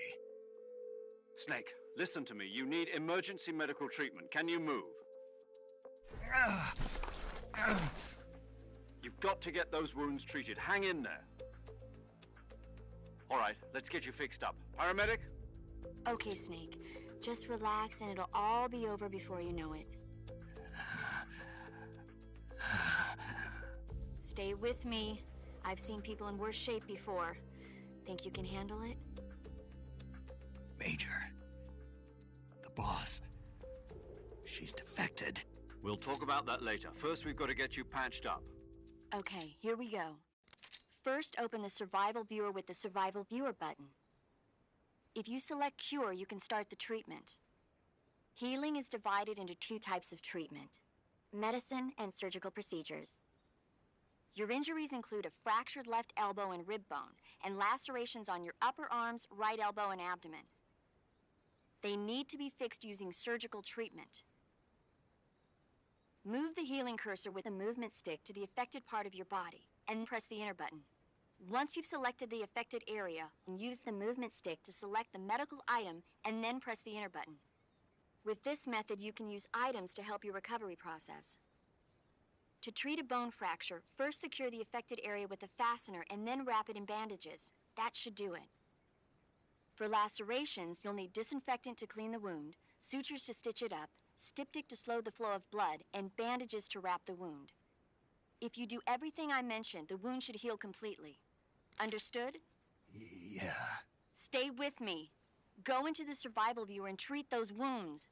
Snake, listen to me. You need emergency medical treatment. Can you move? You've got to get those wounds treated. Hang in there. All right, let's get you fixed up. Paramedic? Okay, Snake. Just relax and it'll all be over before you know it. Stay with me. I've seen people in worse shape before. Think you can handle it? Major. The boss. She's defected. We'll talk about that later. First, we've got to get you patched up. Okay, here we go. First, open the Survival Viewer with the Survival Viewer button. If you select Cure, you can start the treatment. Healing is divided into 2 types of treatment: medicine and surgical procedures. Your injuries include a fractured left elbow and rib bone, and lacerations on your upper arms, right elbow, and abdomen. They need to be fixed using surgical treatment. Move the healing cursor with a movement stick to the affected part of your body, and press the enter button. Once you've selected the affected area, use the movement stick to select the medical item, and then press the enter button. With this method, you can use items to help your recovery process. To treat a bone fracture, first secure the affected area with a fastener and then wrap it in bandages. That should do it. For lacerations, you'll need disinfectant to clean the wound, sutures to stitch it up, styptic to slow the flow of blood, and bandages to wrap the wound. If you do everything I mentioned, the wound should heal completely. Understood? Yeah. Stay with me. Go into the Survival Viewer and treat those wounds.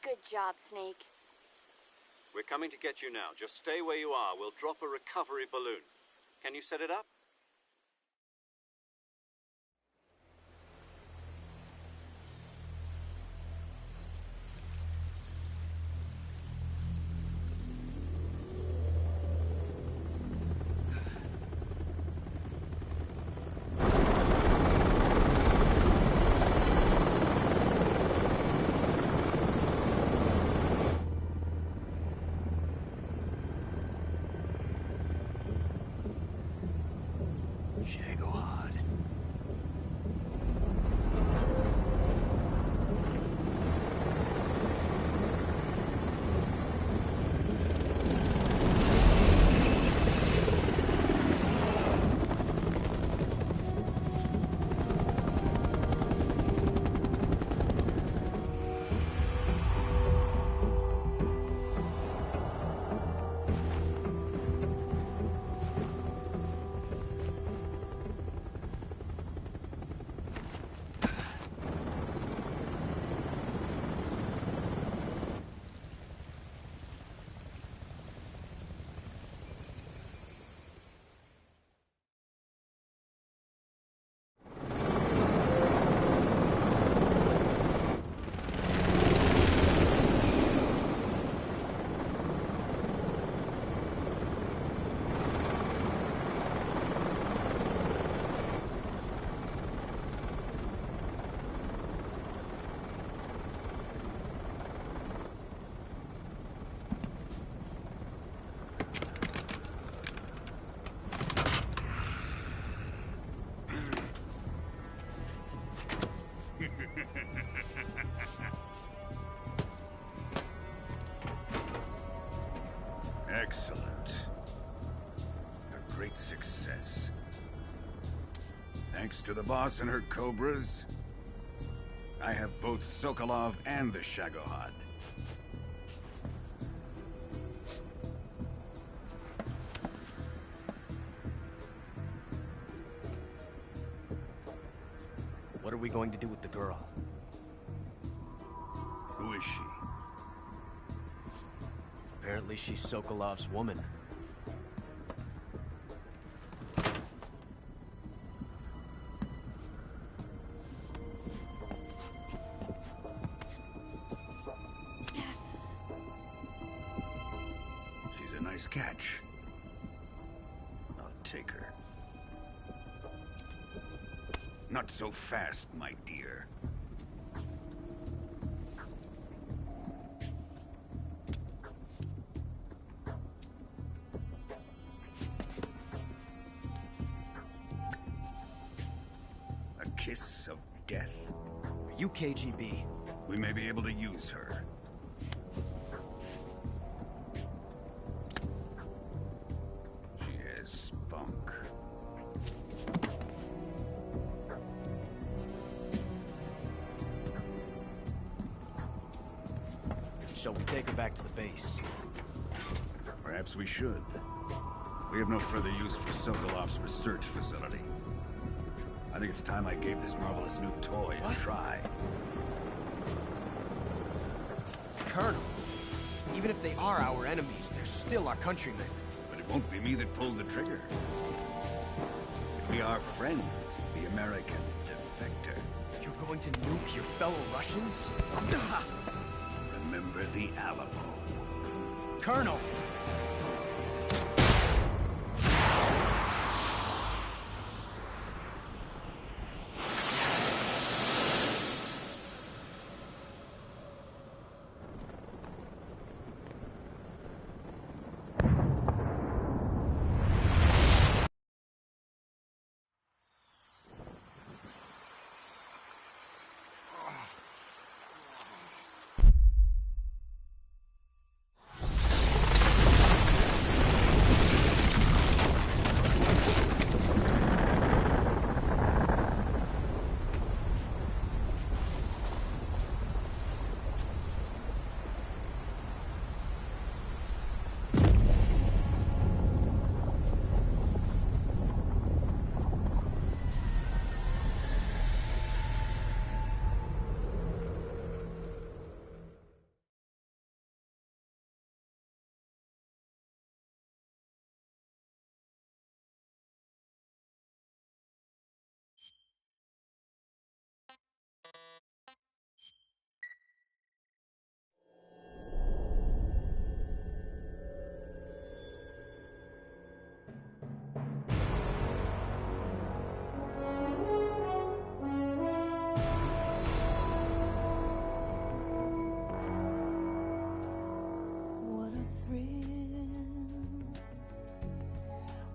Good job, Snake. We're coming to get you now. Just stay where you are. We'll drop a recovery balloon. Can you set it up? Shagohod. Excellent. A great success. Thanks to the boss and her cobras, I have both Sokolov and the Shagohod. What are we going to do with the girl? Who is she? Apparently she's Sokolov's woman. She's a nice catch. I'll take her. Not so fast, my dear. A kiss of death? Are you KGB? We may be able to use her. She has spunk. Shall we take her back to the base? Perhaps we should. We have no further use for Sokolov's research facility. I think it's time I gave this marvelous new toy a try. Colonel, even if they are our enemies, they're still our countrymen. But it won't be me that pulled the trigger. It'll be our friend, the American defector. You're going to nuke your fellow Russians? Remember the Alamo. Colonel!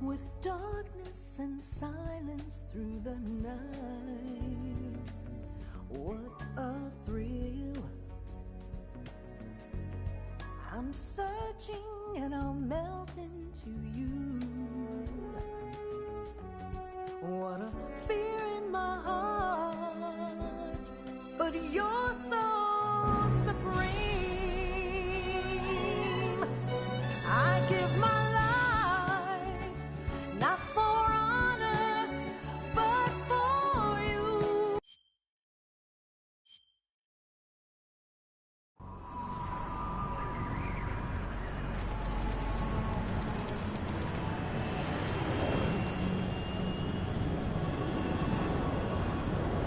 with darkness and silence through the night. What a thrill. I'm searching and I'll melt into you. What a fear in my heart, but you're so supreme. I give my life, not for honor, but for you.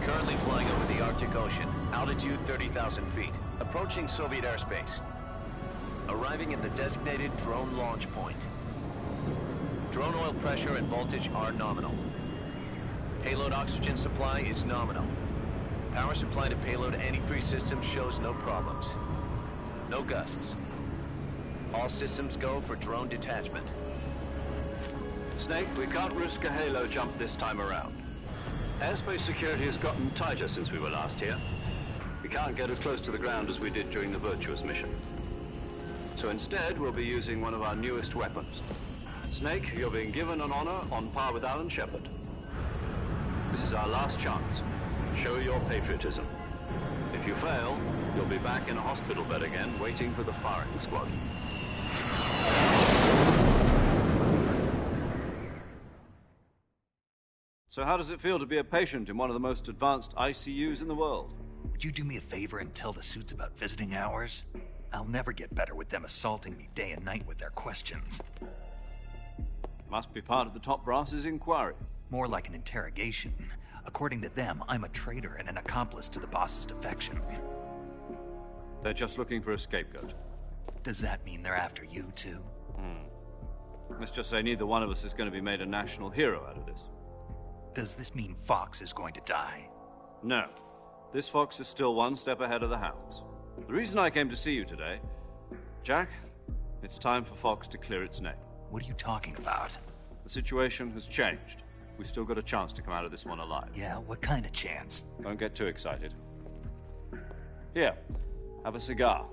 Currently flying over the Arctic Ocean. Altitude 30,000 feet. Approaching Soviet airspace. Arriving at the designated drone launch point. Drone oil pressure and voltage are nominal. Payload oxygen supply is nominal. Power supply to payload antifreeze system shows no problems. No gusts. All systems go for drone detachment. Snake, we can't risk a halo jump this time around. Airspace security has gotten tighter since we were last here. We can't get as close to the ground as we did during the Virtuous mission. So instead, we'll be using one of our newest weapons. Snake, you're being given an honor on par with Alan Shepard. This is our last chance. Show your patriotism. If you fail, you'll be back in a hospital bed again, waiting for the firing squad. So how does it feel to be a patient in one of the most advanced ICUs in the world? Would you do me a favor and tell the suits about visiting hours? I'll never get better with them assaulting me day and night with their questions. Must be part of the top brass's inquiry. More like an interrogation. According to them, I'm a traitor and an accomplice to the boss's defection. They're just looking for a scapegoat. Does that mean they're after you, too? Let's just say neither one of us is going to be made a national hero out of this. Does this mean Fox is going to die? No. This fox is still one step ahead of the hounds. The reason I came to see you today, Jack, it's time for Fox to clear its name. What are you talking about? The situation has changed. We've still got a chance to come out of this one alive. Yeah, what kind of chance? Don't get too excited. Here, have a cigar.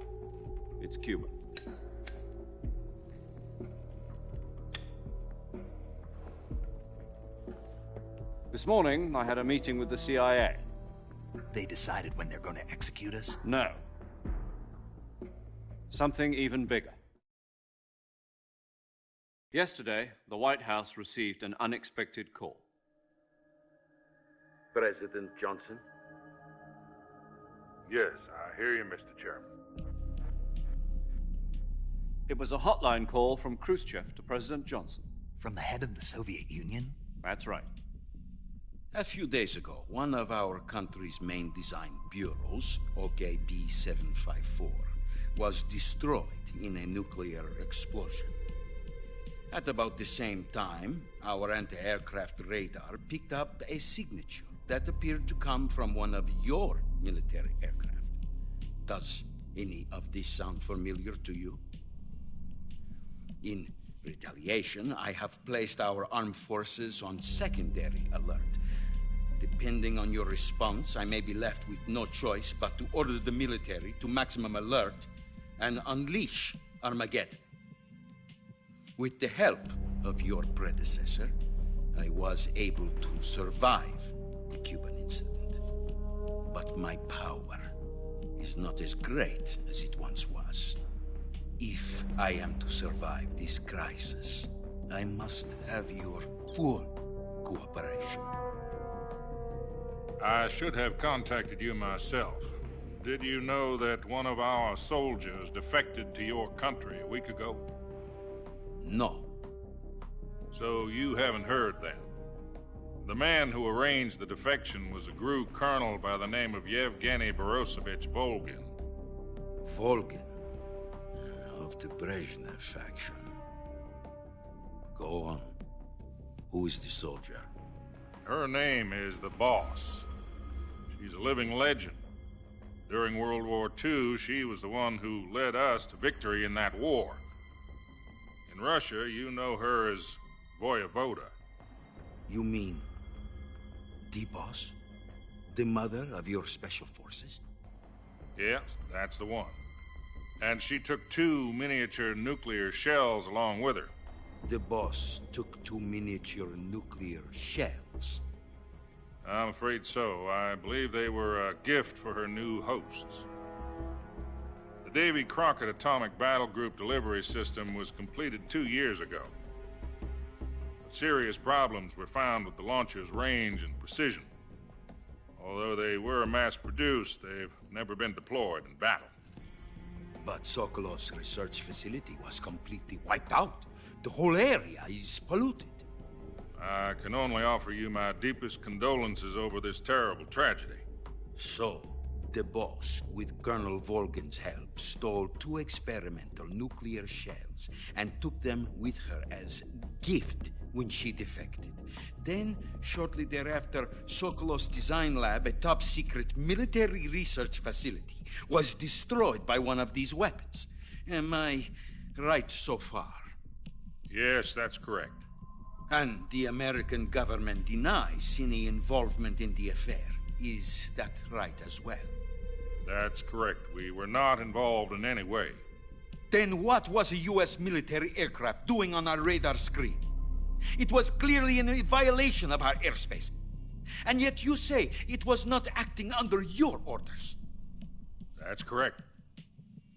It's Cuban. This morning, I had a meeting with the CIA. They decided when they're going to execute us? No. Something even bigger. Yesterday, the White House received an unexpected call. President Johnson? Yes, I hear you, Mr. Chairman. It was a hotline call from Khrushchev to President Johnson. From the head of the Soviet Union? That's right. A few days ago, one of our country's main design bureaus, OKB 754, was destroyed in a nuclear explosion. At about the same time, our anti-aircraft radar picked up a signature that appeared to come from one of your military aircraft. Does any of this sound familiar to you? In retaliation, I have placed our armed forces on secondary alert. Depending on your response, I may be left with no choice but to order the military to maximum alert and unleash Armageddon. With the help of your predecessor, I was able to survive the Cuban incident. But my power is not as great as it once was. If I am to survive this crisis, I must have your full cooperation. I should have contacted you myself. Did you know that one of our soldiers defected to your country a week ago? No. So you haven't heard then? The man who arranged the defection was a GRU colonel by the name of Yevgeny Borosovich Volgin. Volgin? Of the Brezhnev faction. Go on. Who is the soldier? Her name is the Boss. She's a living legend. During World War II, she was the one who led us to victory in that war. In Russia, you know her as Voyevoda. You mean the boss? The mother of your special forces? Yes, that's the one. And she took 2 miniature nuclear shells along with her. The boss took 2 miniature nuclear shells. I'm afraid so. I believe they were a gift for her new hosts. The Davy Crockett Atomic Battle Group delivery system was completed 2 years ago. But serious problems were found with the launcher's range and precision. Although they were mass-produced, they've never been deployed in battle. But Sokolov's research facility was completely wiped out. The whole area is polluted. I can only offer you my deepest condolences over this terrible tragedy. So, the boss, with Colonel Volgin's help, stole 2 experimental nuclear shells and took them with her as gift when she defected. Then, shortly thereafter, Sokolov's design lab, a top-secret military research facility, was destroyed by one of these weapons. Am I right so far? Yes, that's correct. And the American government denies any involvement in the affair. Is that right as well? That's correct. We were not involved in any way. Then what was a U.S. military aircraft doing on our radar screen? It was clearly in violation of our airspace. And yet you say it was not acting under your orders. That's correct.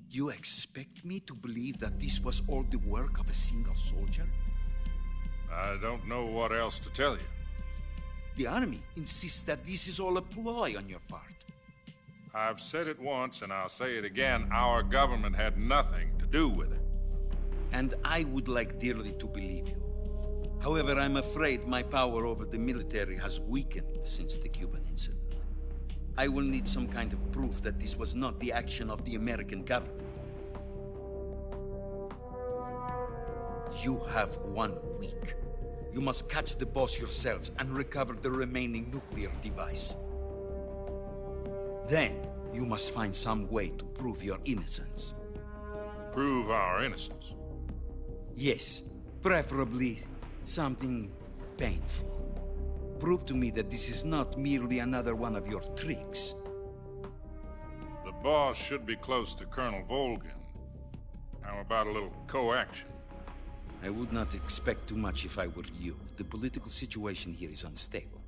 You expect me to believe that this was all the work of a single soldier? I don't know what else to tell you. The army insists that this is all a ploy on your part. I've said it once, and I'll say it again. Our government had nothing to do with it. And I would like dearly to believe you. However, I'm afraid my power over the military has weakened since the Cuban incident. I will need some kind of proof that this was not the action of the American government. You have 1 week. You must catch the boss yourselves and recover the remaining nuclear device. Then, you must find some way to prove your innocence. Prove our innocence? Yes, preferably something painful. Prove to me that this is not merely another one of your tricks. The boss should be close to Colonel Volgin. How about a little co-action? I would not expect too much if I were you. The political situation here is unstable.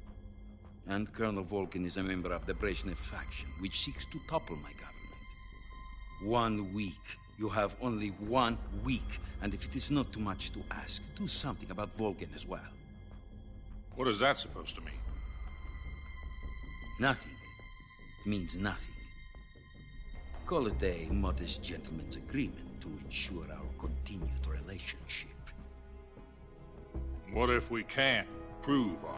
And Colonel Volgin is a member of the Brezhnev faction, which seeks to topple my government. 1 week. You have only 1 week. And if it is not too much to ask, do something about Volgin as well. What is that supposed to mean? Nothing. It means nothing. Call it a modest gentleman's agreement to ensure our continued relationship. What if we can't prove our...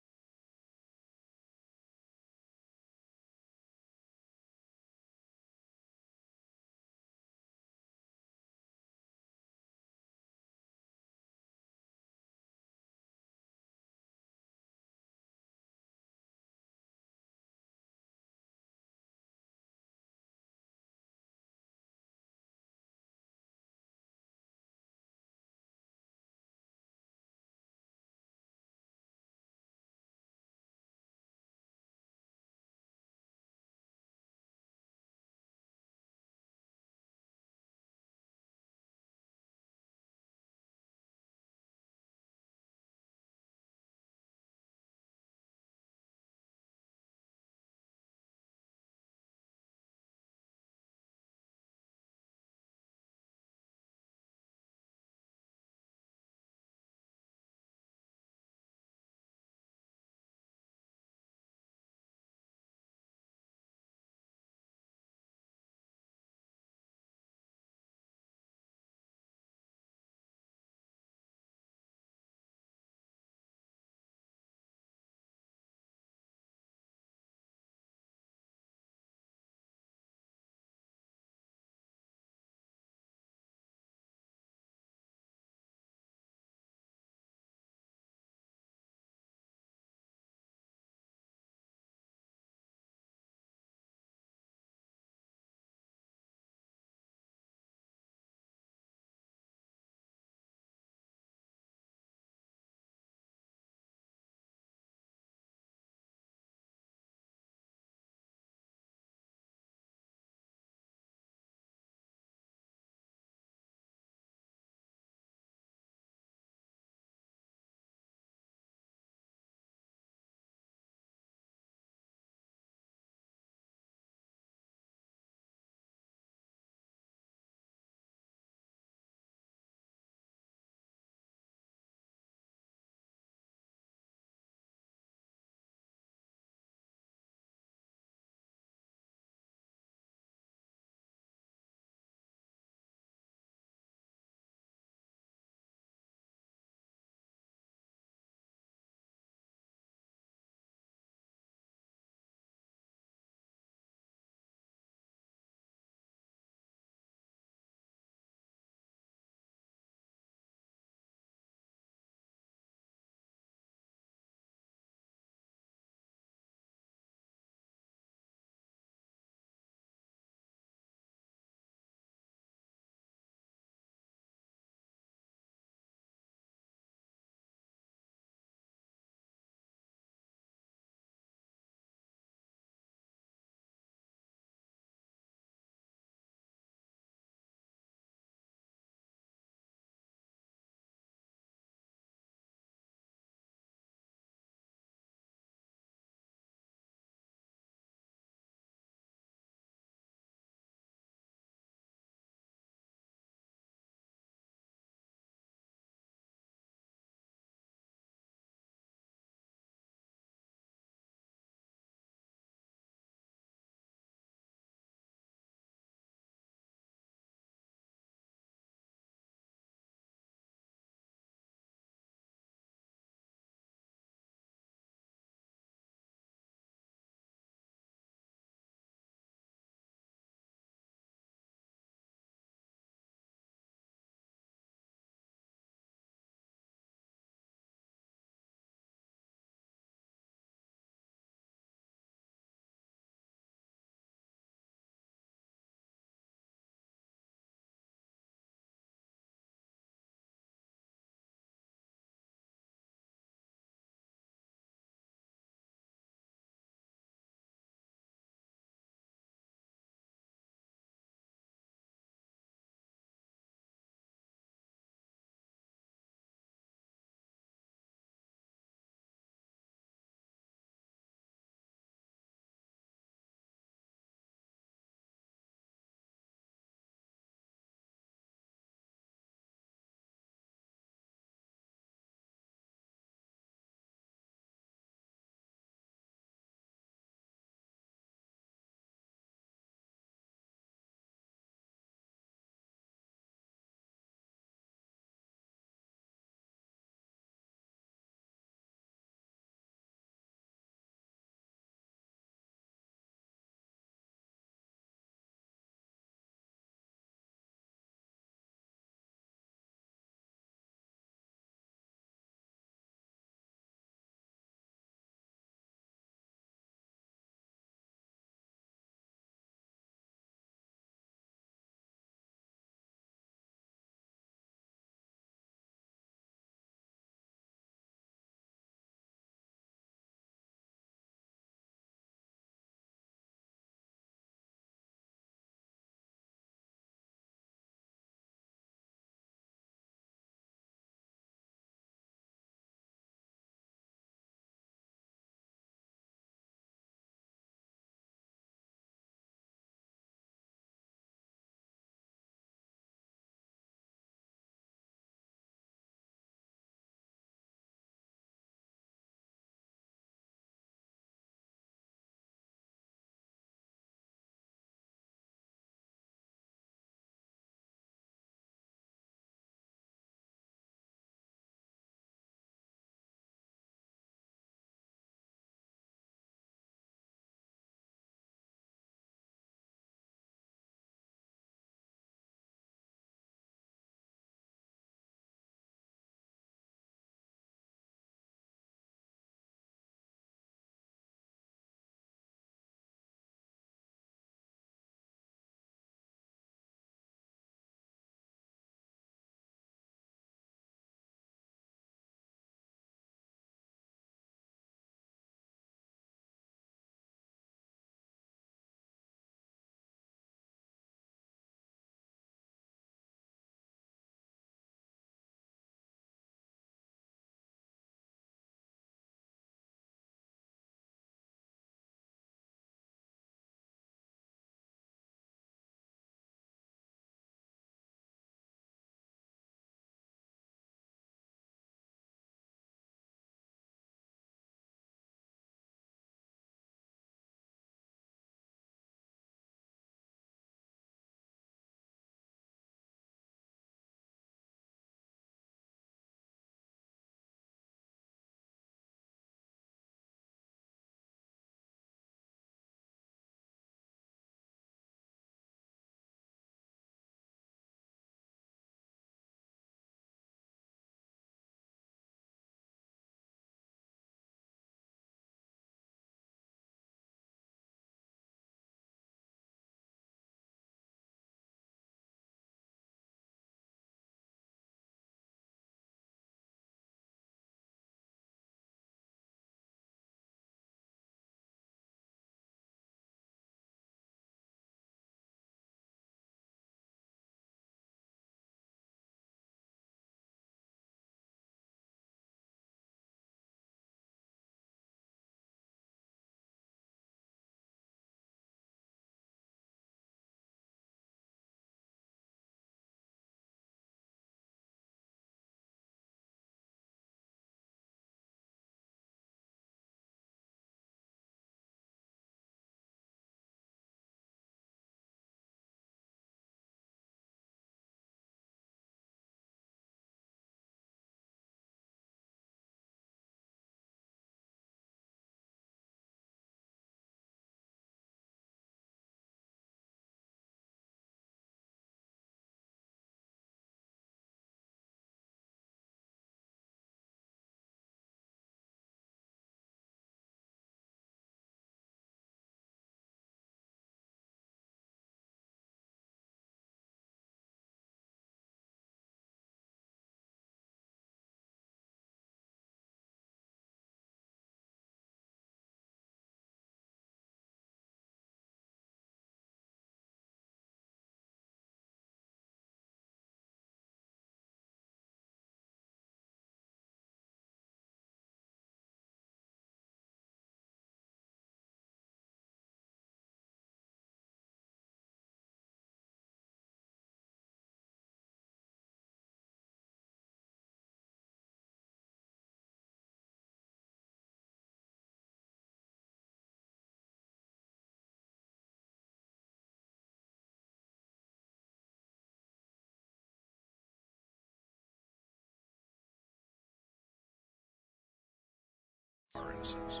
our innocence.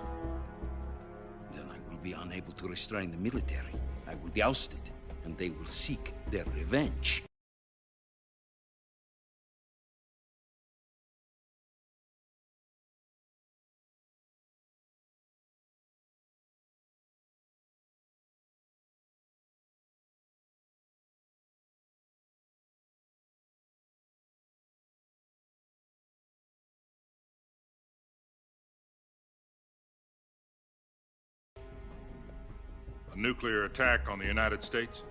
Then I will be unable to restrain the military. I will be ousted, and they will seek their revenge. A nuclear attack on the United States?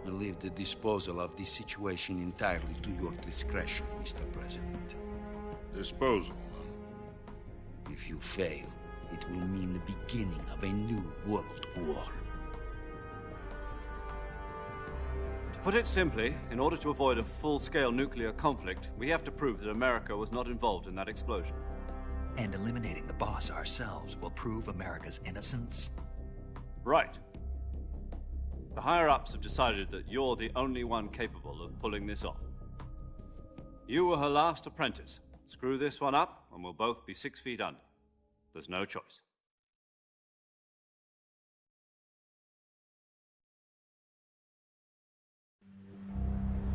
I leave the disposal of this situation entirely to your discretion, Mr. President. Disposal? If you fail, it will mean the beginning of a new world war. To put it simply, in order to avoid a full-scale nuclear conflict, we have to prove that America was not involved in that explosion. And eliminating the boss ourselves will prove America's innocence? Right. The higher-ups have decided that you're the only one capable of pulling this off. You were her last apprentice. Screw this one up, and we'll both be 6 feet under. There's no choice.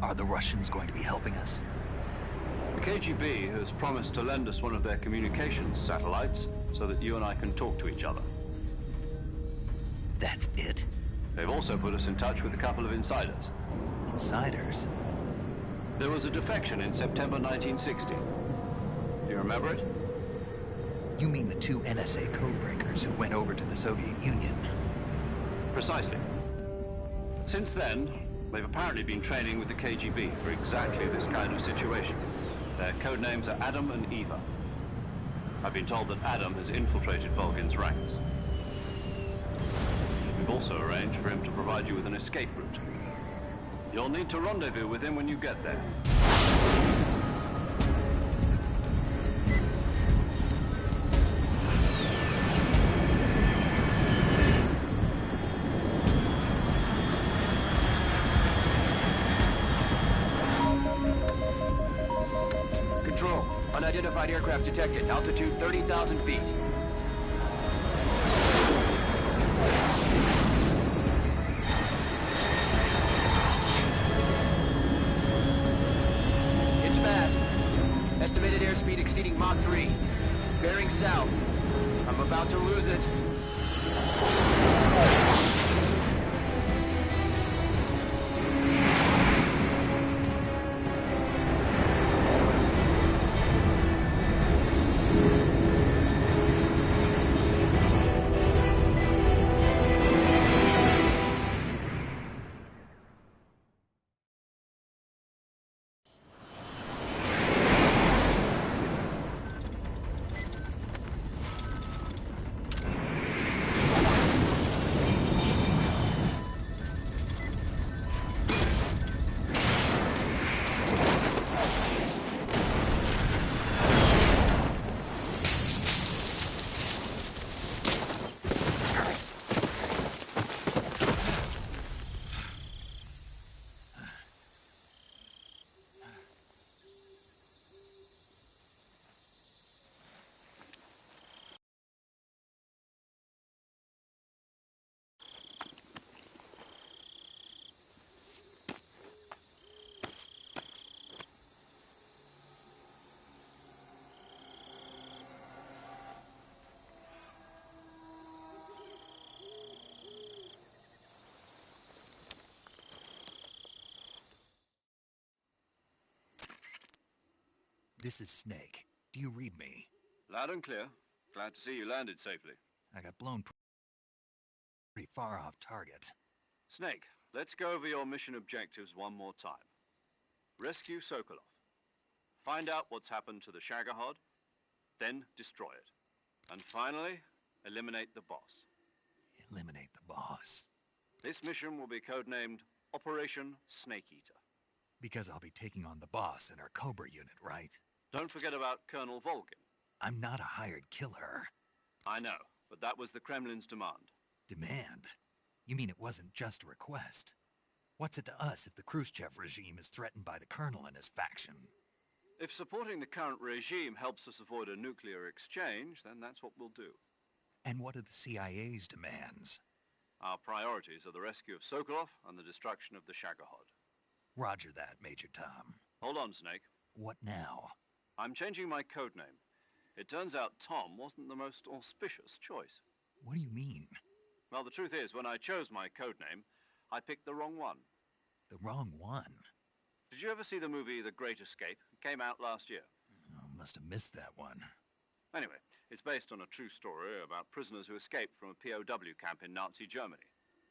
Are the Russians going to be helping us? The KGB has promised to lend us one of their communications satellites so that you and I can talk to each other. That's it? They've also put us in touch with a couple of insiders. Insiders? There was a defection in September 1960. Do you remember it? You mean the 2 NSA codebreakers who went over to the Soviet Union? Precisely. Since then, they've apparently been training with the KGB for exactly this kind of situation. Their code names are Adam and Eva. I've been told that Adam has infiltrated Volgin's ranks. We've also arranged for him to provide you with an escape route. You'll need to rendezvous with him when you get there. Control, unidentified aircraft detected. Altitude 30,000 feet. It's fast. Estimated airspeed exceeding Mach 3. Bearing south. I'm about to lose it. This is Snake. Do you read me? Loud and clear. Glad to see you landed safely. I got blown pretty far off target. Snake, let's go over your mission objectives one more time. Rescue Sokolov. Find out what's happened to the Shagohod, then destroy it. And finally, eliminate the boss. Eliminate the boss? This mission will be codenamed Operation Snake Eater. Because I'll be taking on the boss in our Cobra unit, right? Don't forget about Colonel Volgin. I'm not a hired killer. I know, but that was the Kremlin's demand. Demand? You mean it wasn't just a request? What's it to us if the Khrushchev regime is threatened by the Colonel and his faction? If supporting the current regime helps us avoid a nuclear exchange, then that's what we'll do. And what are the CIA's demands? Our priorities are the rescue of Sokolov and the destruction of the Shagohod. Roger that, Major Tom. Hold on, Snake. What now? I'm changing my code name. It turns out Tom wasn't the most auspicious choice. What do you mean? Well, the truth is, when I chose my code name, I picked the wrong one. The wrong one? Did you ever see the movie The Great Escape? It came out last year. Oh, must have missed that one. Anyway, it's based on a true story about prisoners who escaped from a POW camp in Nazi Germany.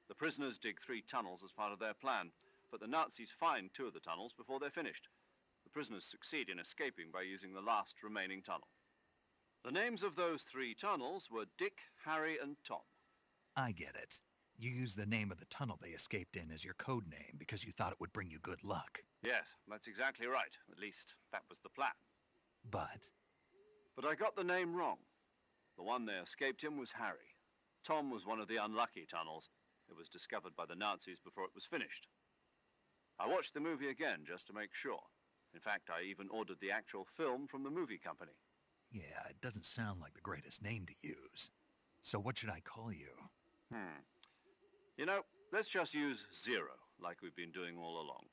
The prisoners dig 3 tunnels as part of their plan, but the Nazis find 2 of the tunnels before they're finished. The prisoners succeed in escaping by using the last remaining tunnel. The names of those 3 tunnels were Dick, Harry, and Tom. I get it. You used the name of the tunnel they escaped in as your code name because you thought it would bring you good luck. Yes, that's exactly right. At least, that was the plan. But I got the name wrong. The one they escaped in was Harry. Tom was one of the unlucky tunnels. It was discovered by the Nazis before it was finished. I watched the movie again just to make sure. In fact, I even ordered the actual film from the movie company. yeah, it doesn't sound like the greatest name to use. So what should I call you? You know, let's just use Zero, like we've been doing all along.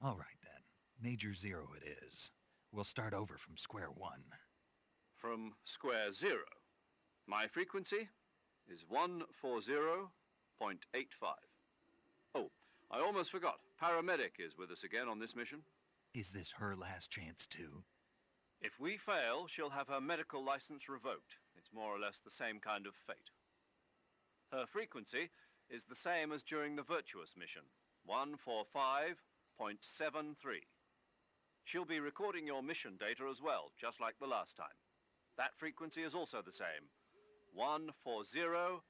All right, then. Major Zero it is. We'll start over from square one. From square 0. My frequency is 140.85. Oh, I almost forgot. Paramedic is with us again on this mission. Is this her last chance, too? If we fail, she'll have her medical license revoked. It's more or less the same kind of fate. Her frequency is the same as during the Virtuous mission, 145.73. She'll be recording your mission data as well, just like the last time. That frequency is also the same, 140.96.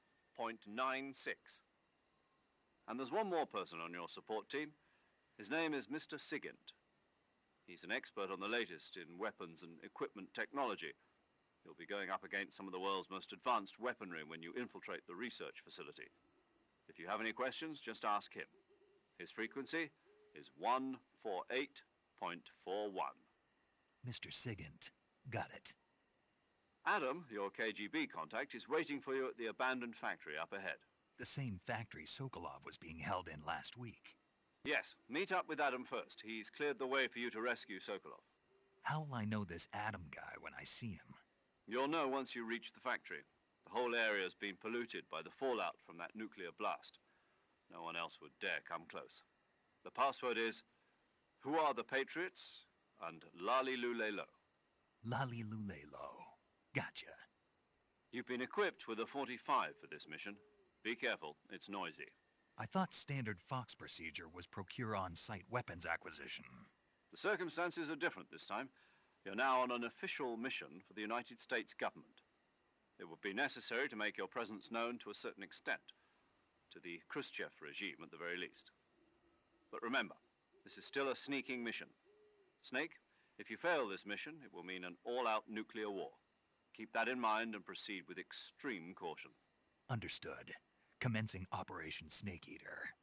And there's one more person on your support team. His name is Mr. Sigint. He's an expert on the latest in weapons and equipment technology. You'll be going up against some of the world's most advanced weaponry when you infiltrate the research facility. If you have any questions, just ask him. His frequency is 148.41. Mr. Sigint. Got it. Adam, your KGB contact, is waiting for you at the abandoned factory up ahead. The same factory Sokolov was being held in last week. Yes, meet up with Adam first. He's cleared the way for you to rescue Sokolov. How will I know this Adam guy when I see him? You'll know once you reach the factory. The whole area's been polluted by the fallout from that nuclear blast. No one else would dare come close. The password is, "Who are the Patriots?" and Lali Lule Lo. Lali Lule Lo. Gotcha. You've been equipped with a 45 for this mission. Be careful, it's noisy. I thought standard Fox procedure was procure on-site weapons acquisition. The circumstances are different this time. You're now on an official mission for the United States government. It would be necessary to make your presence known to a certain extent, to the Khrushchev regime at the very least. But remember, this is still a sneaking mission. Snake, if you fail this mission, it will mean an all-out nuclear war. Keep that in mind and proceed with extreme caution. Understood. Commencing Operation Snake Eater.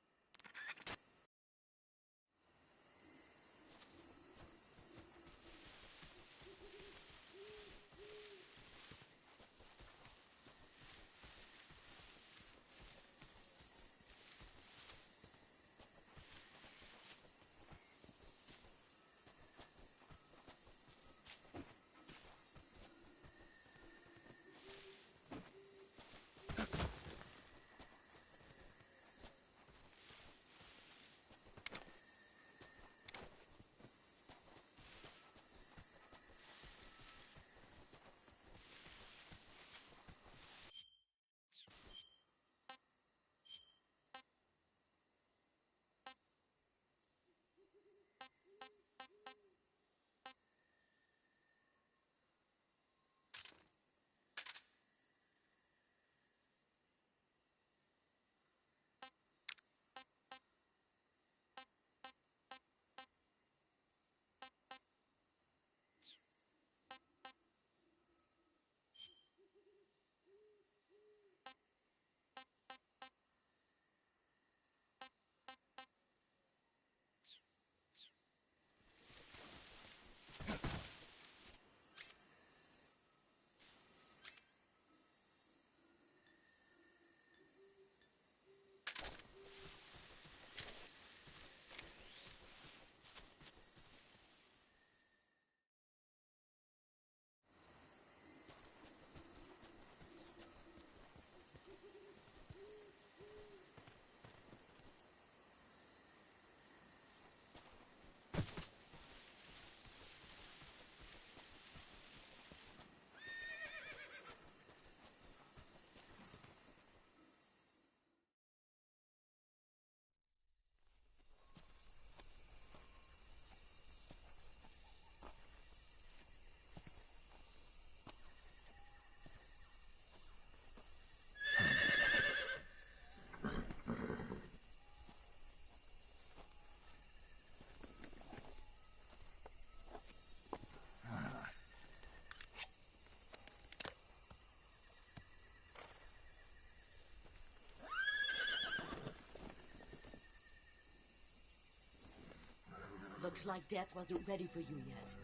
Looks like death wasn't ready for you yet.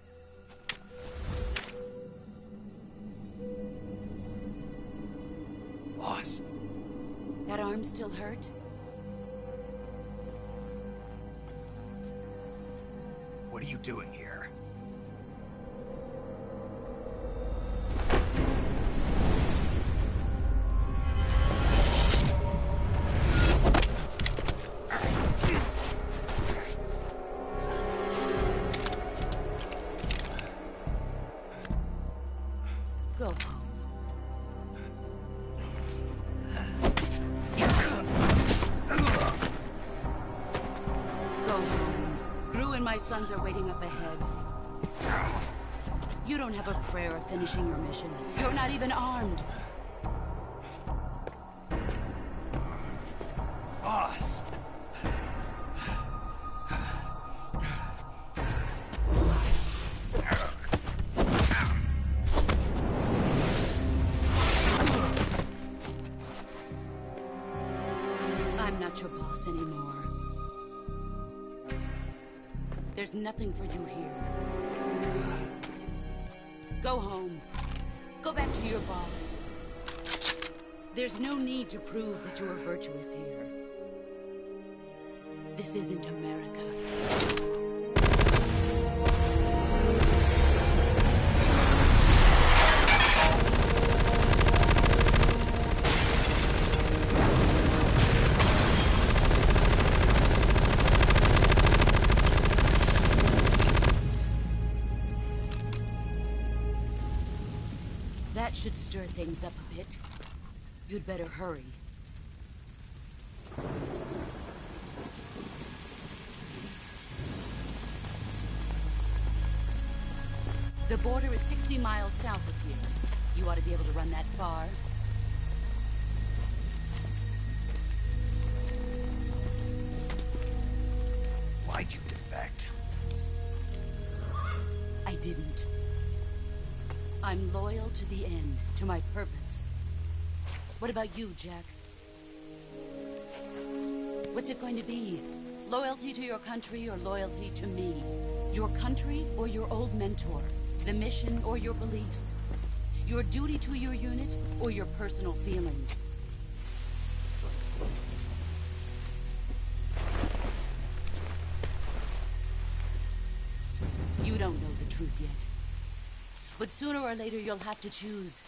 Boss. That arm still hurt? What are you doing here? Go home. Go home. Gru and my sons are waiting up ahead. You don't have a prayer of finishing your mission. You're not even armed. Boss! I'm not your boss anymore. There's nothing for you here. Go home. Go back to your boss. There's no need to prove that you are virtuous here. This isn't America. That should stir things up a bit. You'd better hurry. The border is 60 miles south of here. You ought to be able to run that far. Why'd you defect? I didn't. I'm loyal to the end, to my purpose. What about you, Jack? What's it going to be? Loyalty to your country or loyalty to me? Your country or your old mentor? The mission or your beliefs? Your duty to your unit or your personal feelings? You don't know the truth yet. But sooner or later, you'll have to choose.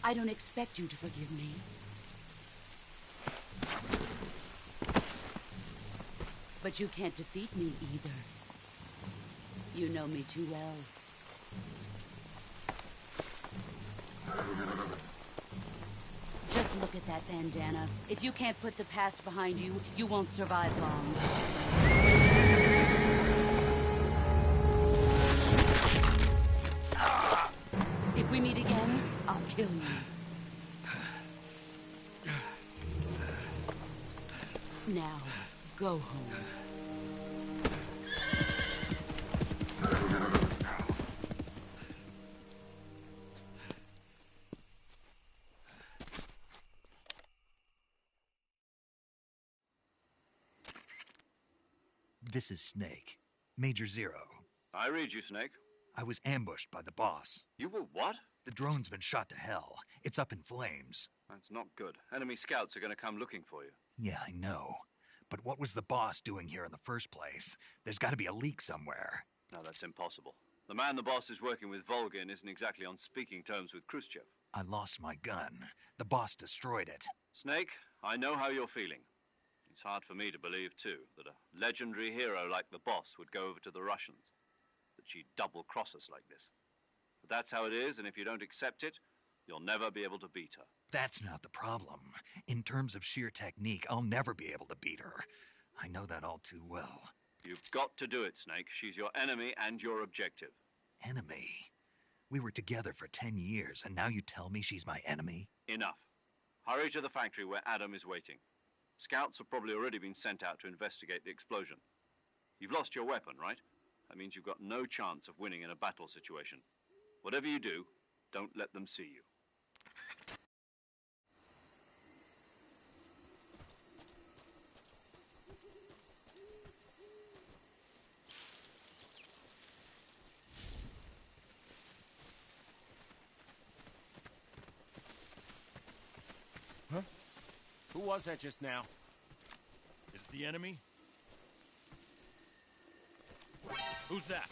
I don't expect you to forgive me. But you can't defeat me either. You know me too well. Just look at that bandana. If you can't put the past behind you, you won't survive long. If we meet again, I'll kill you. Now, go home. This is Snake. Major Zero. I read you, Snake. I was ambushed by the boss. You were what? The drone's been shot to hell. It's up in flames. That's not good. Enemy scouts are going to come looking for you. Yeah, I know. But what was the boss doing here in the first place? There's got to be a leak somewhere. No, that's impossible. The man the boss is working with, Volgin, isn't exactly on speaking terms with Khrushchev. I lost my gun. The boss destroyed it. Snake, I know how you're feeling. It's hard for me to believe, too, that a legendary hero like the boss would go over to the Russians. That she'd double-cross us like this. But that's how it is, and if you don't accept it, you'll never be able to beat her. That's not the problem. In terms of sheer technique, I'll never be able to beat her. I know that all too well. You've got to do it, Snake. She's your enemy and your objective. Enemy? We were together for 10 years, and now you tell me she's my enemy? Enough. Hurry to the factory where Adam is waiting. Scouts have probably already been sent out to investigate the explosion. You've lost your weapon, right? That means you've got no chance of winning in a battle situation. Whatever you do, don't let them see you. was that just now? Is it the enemy? Who's that?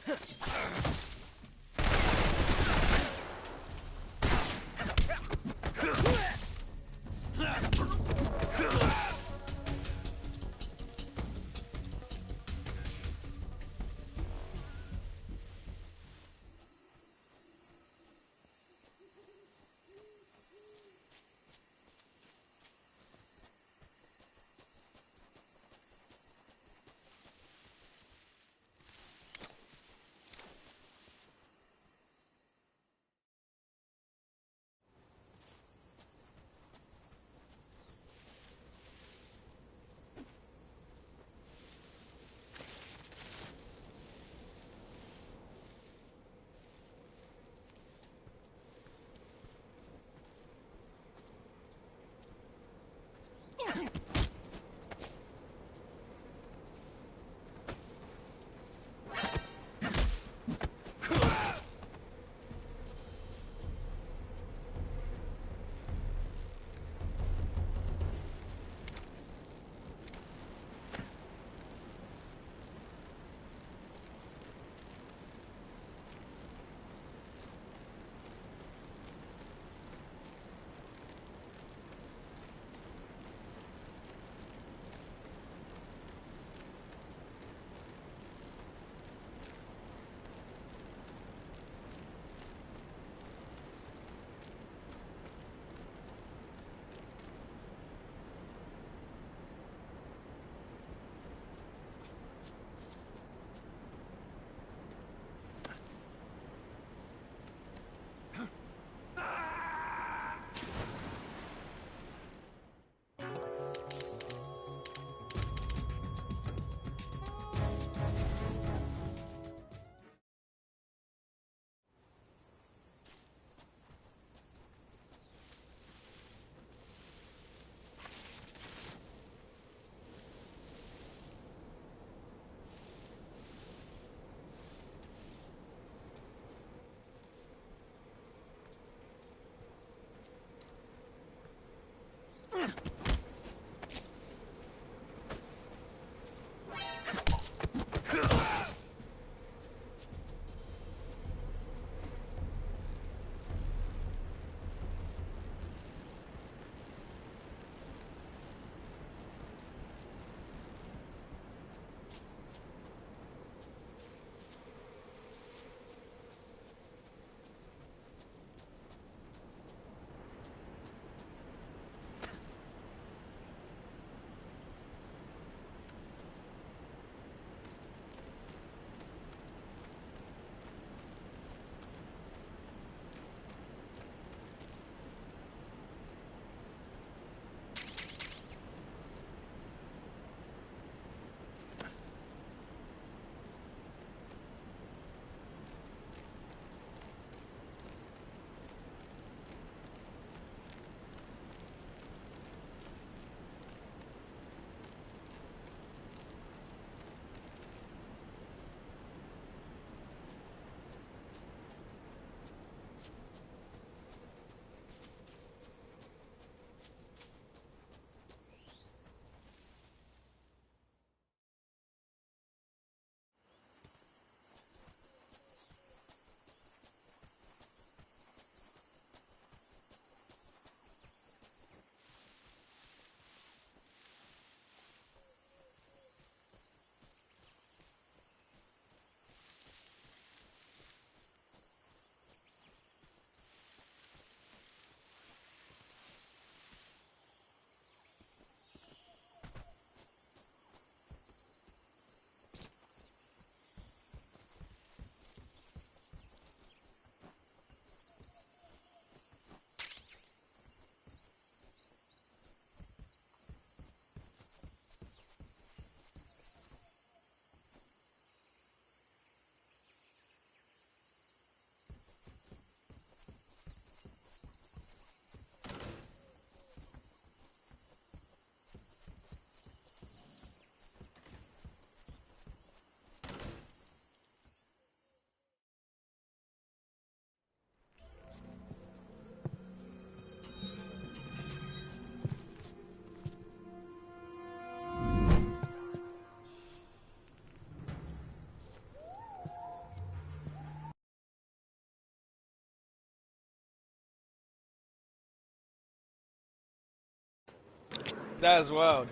That's wild.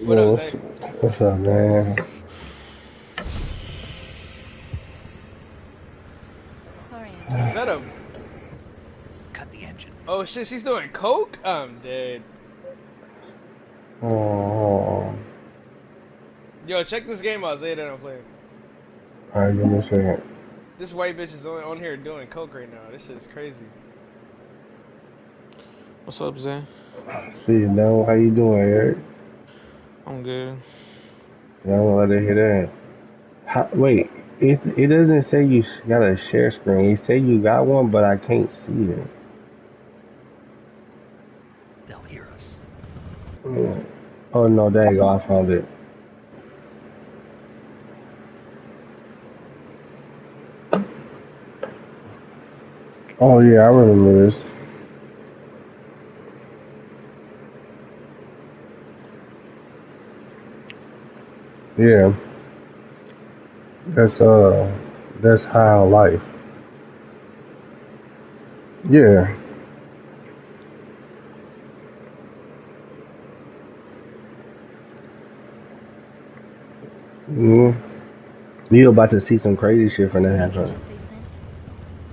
What up, Yo, Zay? what's up, man? Sorry, Is that a... Cut the engine. Oh shit, she's doing coke? I'm dead. Oh, Yo, check this game out, Zay, that I'm playing. alright, give me a second. This white bitch is on here doing coke right now. This shit's crazy. What's up, Zay? See, now how you doing, Eric? I'm good. I don't let it hit that. Wait, it doesn't say you got a share screen. It say you got one, but I can't see it. They'll hear us. Oh no, there you go. I found it. Oh yeah, I remember this. Yeah, that's how life. Yeah. Mm. You about to see some crazy shit from that happen.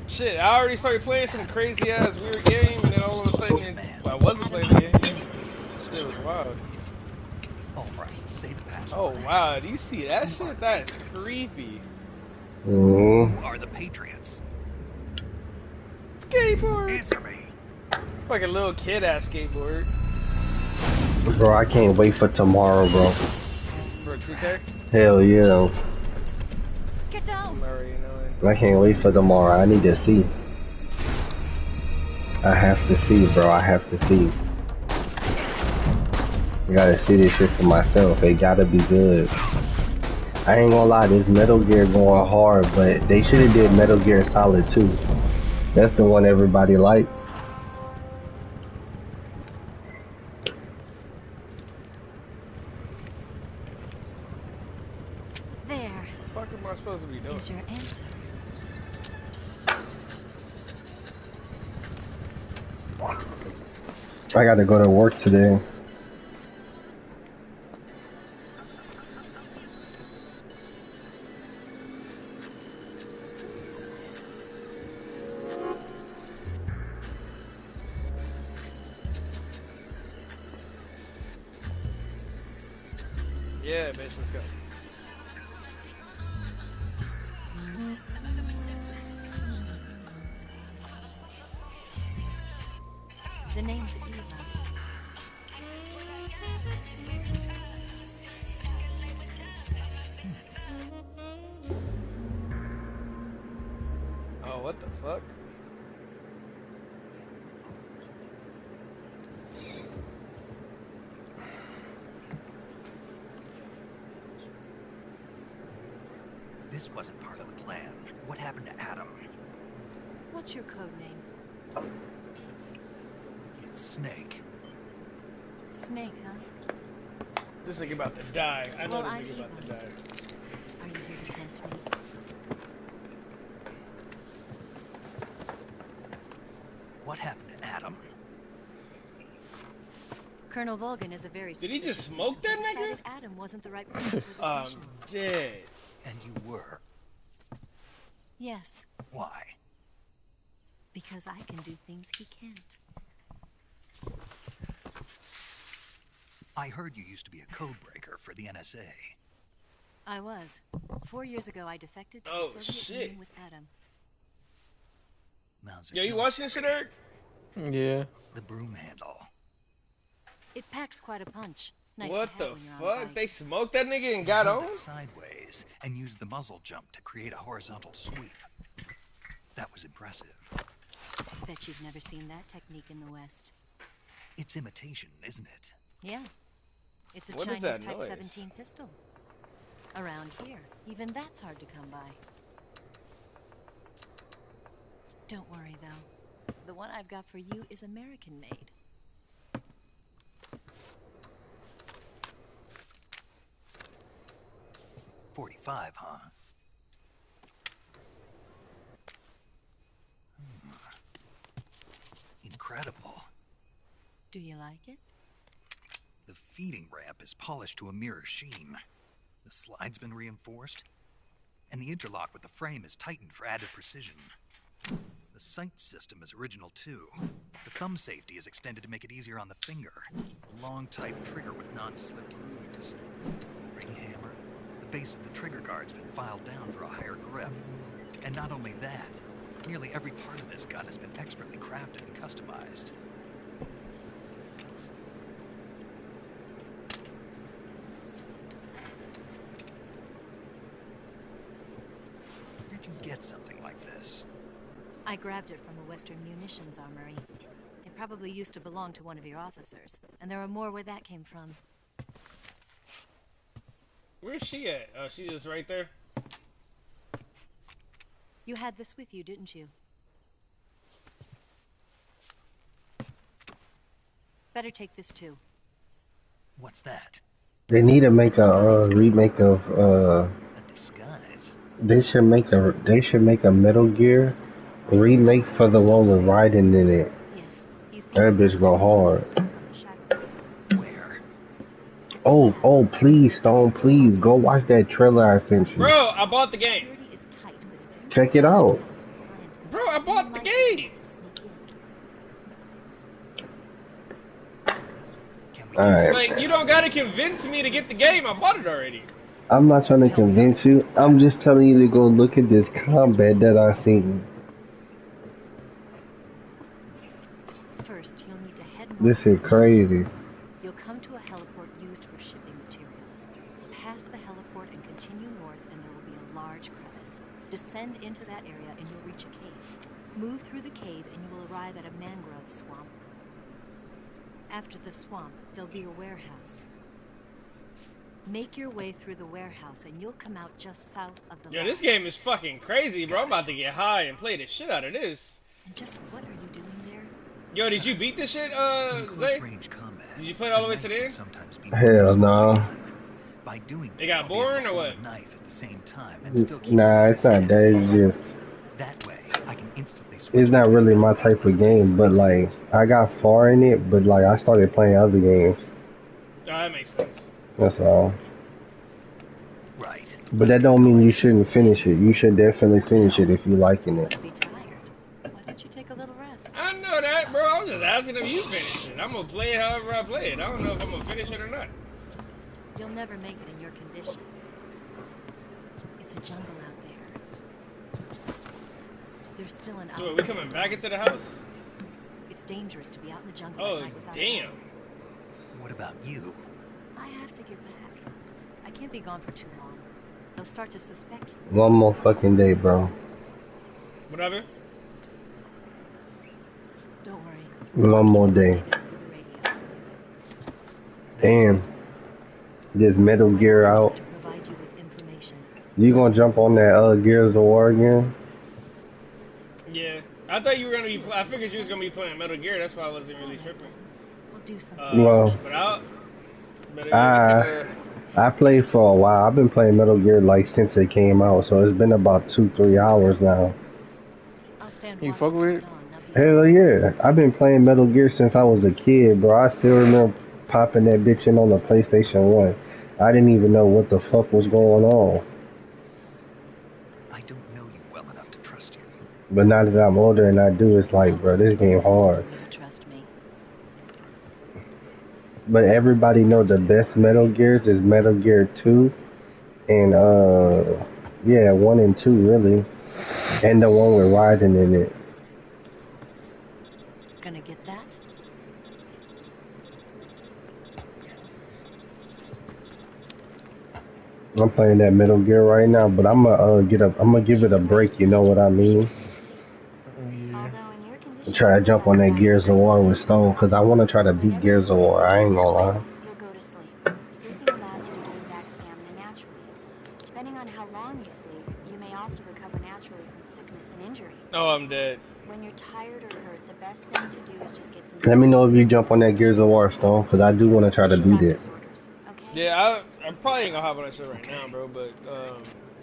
Shit, I already started playing some crazy ass weird game, and then all of a sudden, I wasn't playing the game. Shit was wild. All right, say the password. Oh wow, do you see that shit? That's creepy. Mm. Who are the Patriots? Skateboard. Answer me. Like a little kid ass skateboard. Bro, I can't wait for tomorrow, bro. For a 2K? Hell yeah. Get down. I'm already knowing. I can't wait for tomorrow. I need to see. I have to see, bro. I have to see. I gotta see this shit for myself. It gotta be good. I ain't gonna lie, this Metal Gear going hard, but they should have did Metal Gear Solid 2. That's the one everybody liked. There. What the fuck am I supposed to be doing? Is your answer. I gotta go to work today. Yeah, bitch, let's go. The name's Eva. Oh, what the fuck? This wasn't part of the plan. What happened to Adam? What's your code name? It's Snake. Snake, huh? This nigga about to die. I know Well, I'm this nigga about to Eva. die. Are you here to tempt me? What happened to Adam? Colonel Volgan is a very Did he just suspicious smoke man that who nigga? decided Adam wasn't the right person for this I'm mission. dead. And you were. Yes, Why? because I can do things he can't. I heard you used to be a code breaker for the NSA. I was. 4 years ago, I defected to Oh, the Soviet shit. Union with Adam. Yo, you watching this shit, Eric? Yeah. The broom handle. It packs quite a punch. Nice What to the have when you're on a fuck? bike. They smoked that nigga and got Held on? it sideways and used the muzzle jump to create a horizontal sweep. That was impressive. Bet you've never seen that technique in the West. It's imitation, isn't it? Yeah. It's a What is Chinese that Type noise? 17 pistol. Around here, even that's hard to come by. Don't worry, though. The one I've got for you is American-made. .45, huh? Incredible. Do you like it? The feeding ramp is polished to a mirror sheen. The slide's been reinforced, and the interlock with the frame is tightened for added precision. The sight system is original too. The thumb safety is extended to make it easier on the finger. A long type trigger with non-slip grooves. The ring hammer. The base of the trigger guard's been filed down for a higher grip. And not only that, nearly every part of this gun has been expertly crafted and customized. Where did you get something like this? I grabbed it from a Western munitions armory. It probably used to belong to one of your officers, and there are more where that came from. Where's she at? Oh, she's just right there. You had this with you, didn't you? Better take this too. What's that? They need to make a remake of A disguise. They should make a Metal Gear remake for the one with Raiden in it. That bitch go hard. Oh, please, Stone, please go watch that trailer I sent you. Bro, I bought the game. Check it out. Bro, I bought the game. Alright. Like, you don't gotta convince me to get the game. I bought it already. I'm not trying to convince you. I'm just telling you to go look at this combat that I seen. First, you'll need to head north. This is crazy. You'll come to a heliport used for shipping materials. Pass the heliport and continue north, and there will be a large crevice. Descend into that area, and you'll reach a cave. Move through the cave, and you will arrive at a mangrove swamp. After the swamp, there'll be a warehouse. Make your way through the warehouse, and you'll come out just south of the Yo, this game is fucking crazy, bro. I'm about to get high and play the shit out of this. And just what are you doing there? Yo, did you beat this shit, Zay? Did you play it all the way to the end? Hell no. By doing it got boring or what? Knife at the same time and still keep Nah, it's not that. It's just. That way, I can instantly switch. It's not really my type of game, but like I got far in it, but like I started playing other games. Oh, that makes sense. That's all. Right. But that don't mean you shouldn't finish it. You should definitely finish it if you liking it. Why don't you take a little rest? I know that, bro. I'm just asking if you finish it. I'm gonna play it however I play it. I don't know if I'm gonna finish it or not. You'll never make it in your condition. It's a jungle out there. There's still an So are we coming back into the house? It's dangerous to be out in the jungle Oh, at night without damn. What about you? I have to get back. I can't be gone for too long. They'll start to suspect something. One more fucking day, bro. Whatever. Don't worry. One more day. Damn. This Metal Gear out. You gonna jump on that Gears of War again? Yeah. I thought you were gonna be. I figured you was gonna be playing Metal Gear. That's why I wasn't really tripping. We'll do something. Well, but I played for a while. I've been playing Metal Gear like since it came out, so it's been about 2-3 hours now. You fuck with it? Hell yeah. I've been playing Metal Gear since I was a kid, bro. I still remember popping that bitch in on the PlayStation 1. I didn't even know what the fuck was going on. I don't know you well enough to trust you. But now that I'm older and I do, it's like, bro, this game hard. But everybody know the best Metal Gears is Metal Gear 2 and yeah, 1 and 2 really. And the one with Raiden in it. Gonna get that? I'm playing that Metal Gear right now, but I'm gonna give it a break, you know what I mean? Try to jump on that Gears of War with Stone, cause I wanna try to beat Gears of War, I ain't gonna lie. You'll go to sleep. Sleeping allows you to gain back stamina naturally. Depending on how long you sleep, you may also recover naturally from sickness and injury. Oh, I'm dead. When you're tired or hurt, the best thing to do is just get some Let me know if you jump on that Gears of War, Stone, cause I do wanna try to beat it. Yeah, I probably ain't gonna hop on that shit right now, bro. But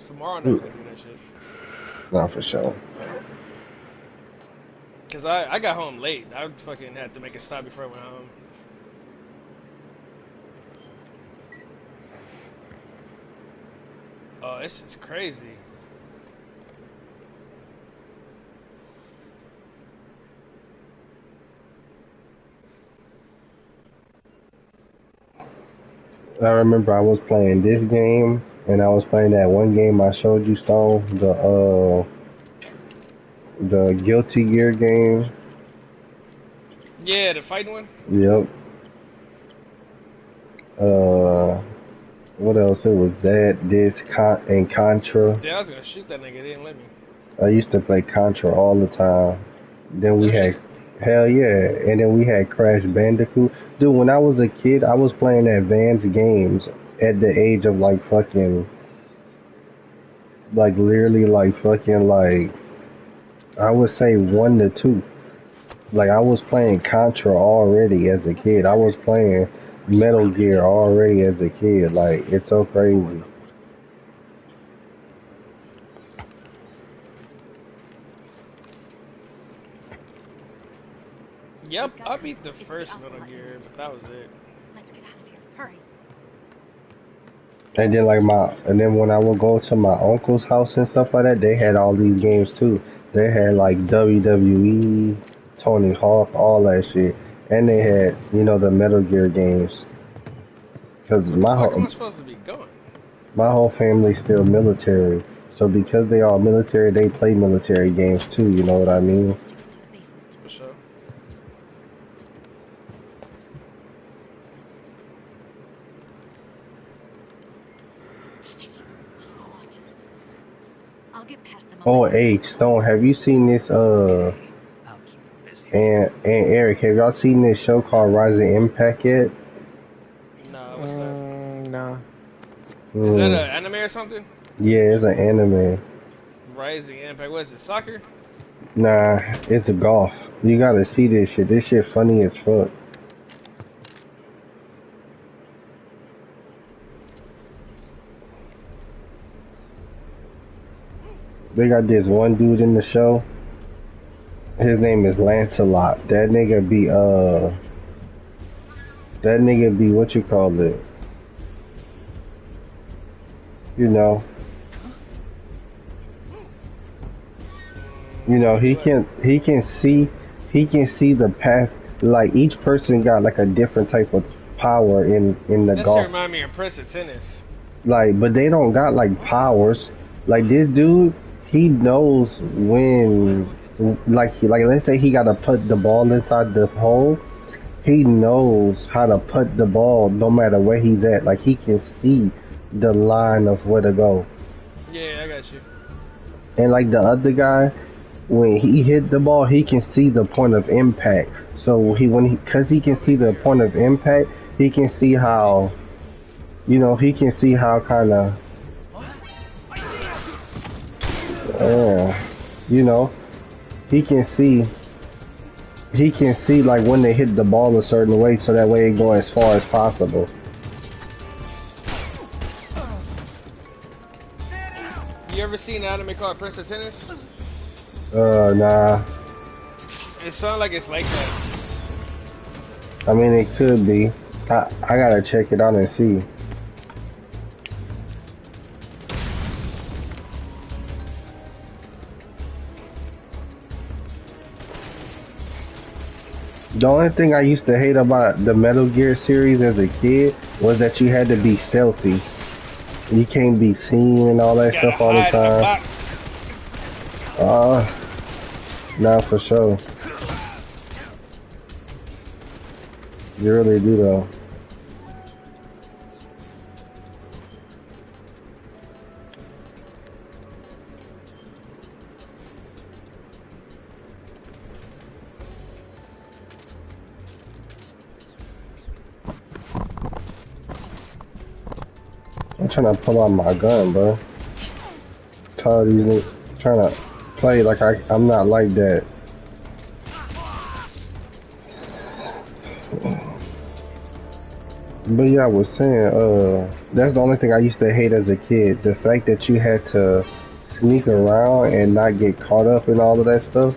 tomorrow night we gonna do that shit. Not for sure. Cause I got home late. I fucking had to make a stop before I went home. Oh, this is crazy. I remember I was playing this game, and I was playing that one game I showed you, Stone, the Guilty Gear game. Yeah, the fighting one? Yep. What else? It was that, this, and Contra. Yeah, I was gonna shoot that nigga, they didn't let me. I used to play Contra all the time. Then we No had, shit. hell yeah, and then we had Crash Bandicoot. Dude, when I was a kid, I was playing advanced games at the age of like fucking, like literally like fucking like, I would say 1 to 2. Like I was playing Contra already as a kid. I was playing Metal Gear already as a kid. Like it's so crazy. Yep, I beat the first Metal Gear, but that was it. Let's get out of here. Hurry. And then and then when I would go to my uncle's house and stuff like that, they had all these games too. They had like WWE, Tony Hawk, all that shit, and they had the Metal Gear games. Cause Where the fuck am I supposed to be going? my whole family's still military, so because they all military, they play military games too. You know what I mean? For sure. I'll get past them. Oh, H Stone, have you seen this? And Eric, have y'all seen this show called Rising Impact yet? Nah, what's that? Nah. Is that an anime or something? Yeah, it's an anime. Rising Impact. What is it? Soccer? Nah, it's a golf. You gotta see this shit. This shit funny as fuck. They got this one dude in the show. His name is Lancelot. That nigga be what you call it? You know, he can see the path. Like each person got like a different type of power in the That golf. shit remind me of Impressive Tennis. Like, but they don't got like powers. Like this dude, he knows when, like let's say he gotta put the ball inside the hole. He knows how to put the ball no matter where he's at. Like he can see the line of where to go. Yeah, I got you. And like the other guy, when he hit the ball, he can see the point of impact. So cause he can see the point of impact, he can see how, he can see how kind of, he can see like when they hit the ball a certain way, so that way it go as far as possible. You ever seen an anime called Impressive Tennis? Nah. It sounds like it's like that. I mean, it could be. I gotta check it out and see. The only thing I used to hate about the Metal Gear series as a kid was that you had to be stealthy. You can't be seen and all that stuff all the time. Nah, for sure. You really do though. I'm trying to pull out my gun, bro. Tired of these niggas trying to play like I'm not like that. But yeah, I was saying, that's the only thing I used to hate as a kid. The fact that you had to sneak around and not get caught up in all of that stuff.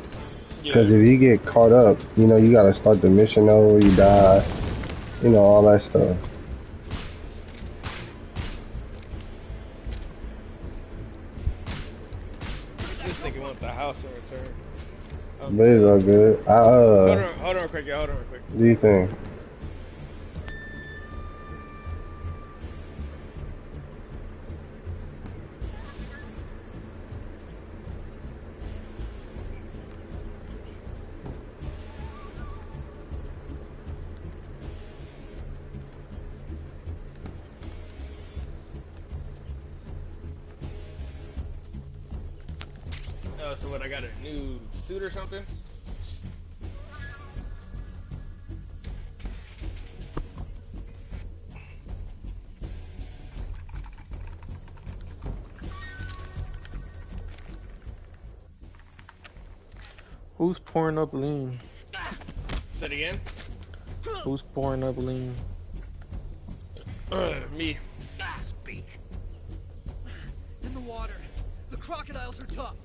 Because if you get caught up, you gotta start the mission over, you die, all that stuff. nigga want the house in return. But it's all good. Hold on quick, y'all. Hold on real quick. Do you think? Oh, so what? I got a new suit or something? Who's pouring up lean? Say it again? Who's pouring up lean? Me. Speak. In the water. The crocodiles are tough.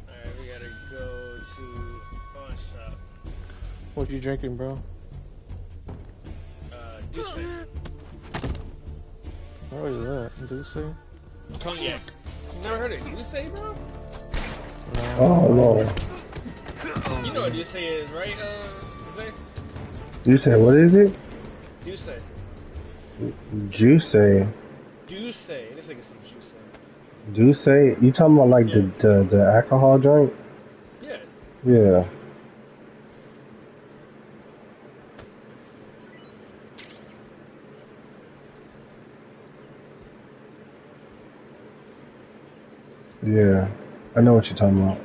Alright, we gotta go to pawn shop. What you drinking, bro? Douce. What is that? Douce? Cognac. You never heard of Douce, bro? No. Oh no. You know what Douce is, right, Jose? You said what is it? Douce. Juice. Douce. This nigga some juice. Juice. You talking about like the alcohol drink? Yeah. Yeah. Yeah. I know what you're talking about.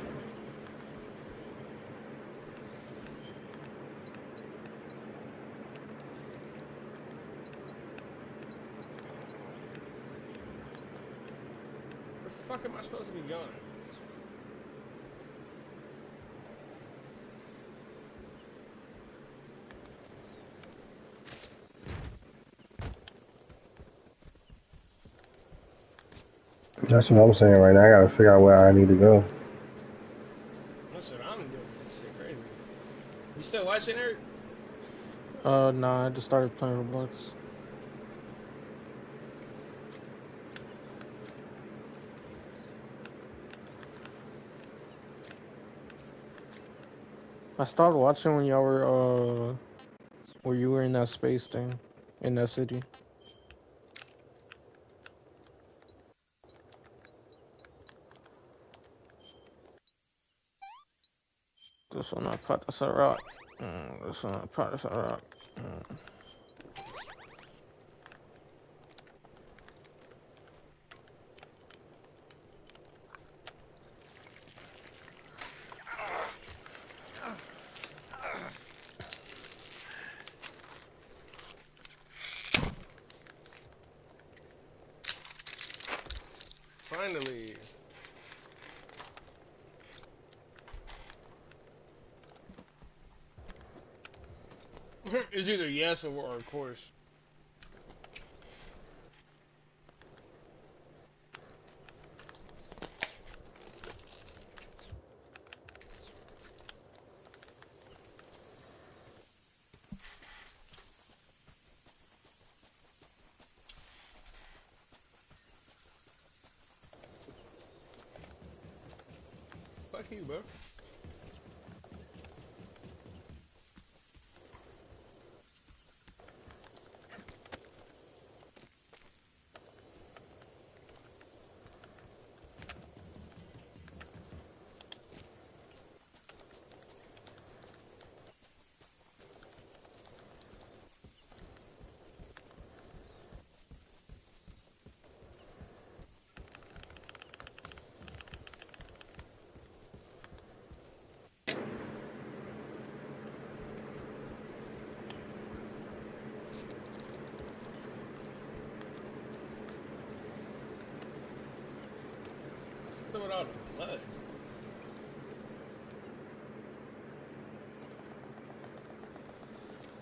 Where the fuck am I supposed to be going? That's what I'm saying right now. I gotta figure out where I need to go. That's what I'm doing. This shit crazy. You still watching, Eric? Nah, I just started playing Roblox. I started watching when y'all were, where you were in that space thing, in that city. This one I put this a rock. This one I put this a rock. Finally. It's either yes or of course. Fuck you, bro. What's with all the blood?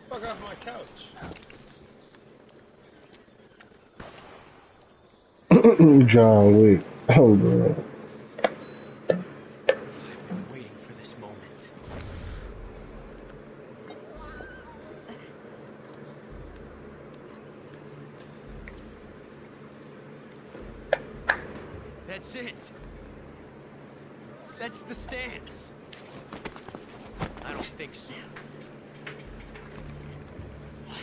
Fuck off my couch. John Wick. Oh, bro. I've been waiting for this moment. That's it. That's the stance. I don't think so. What?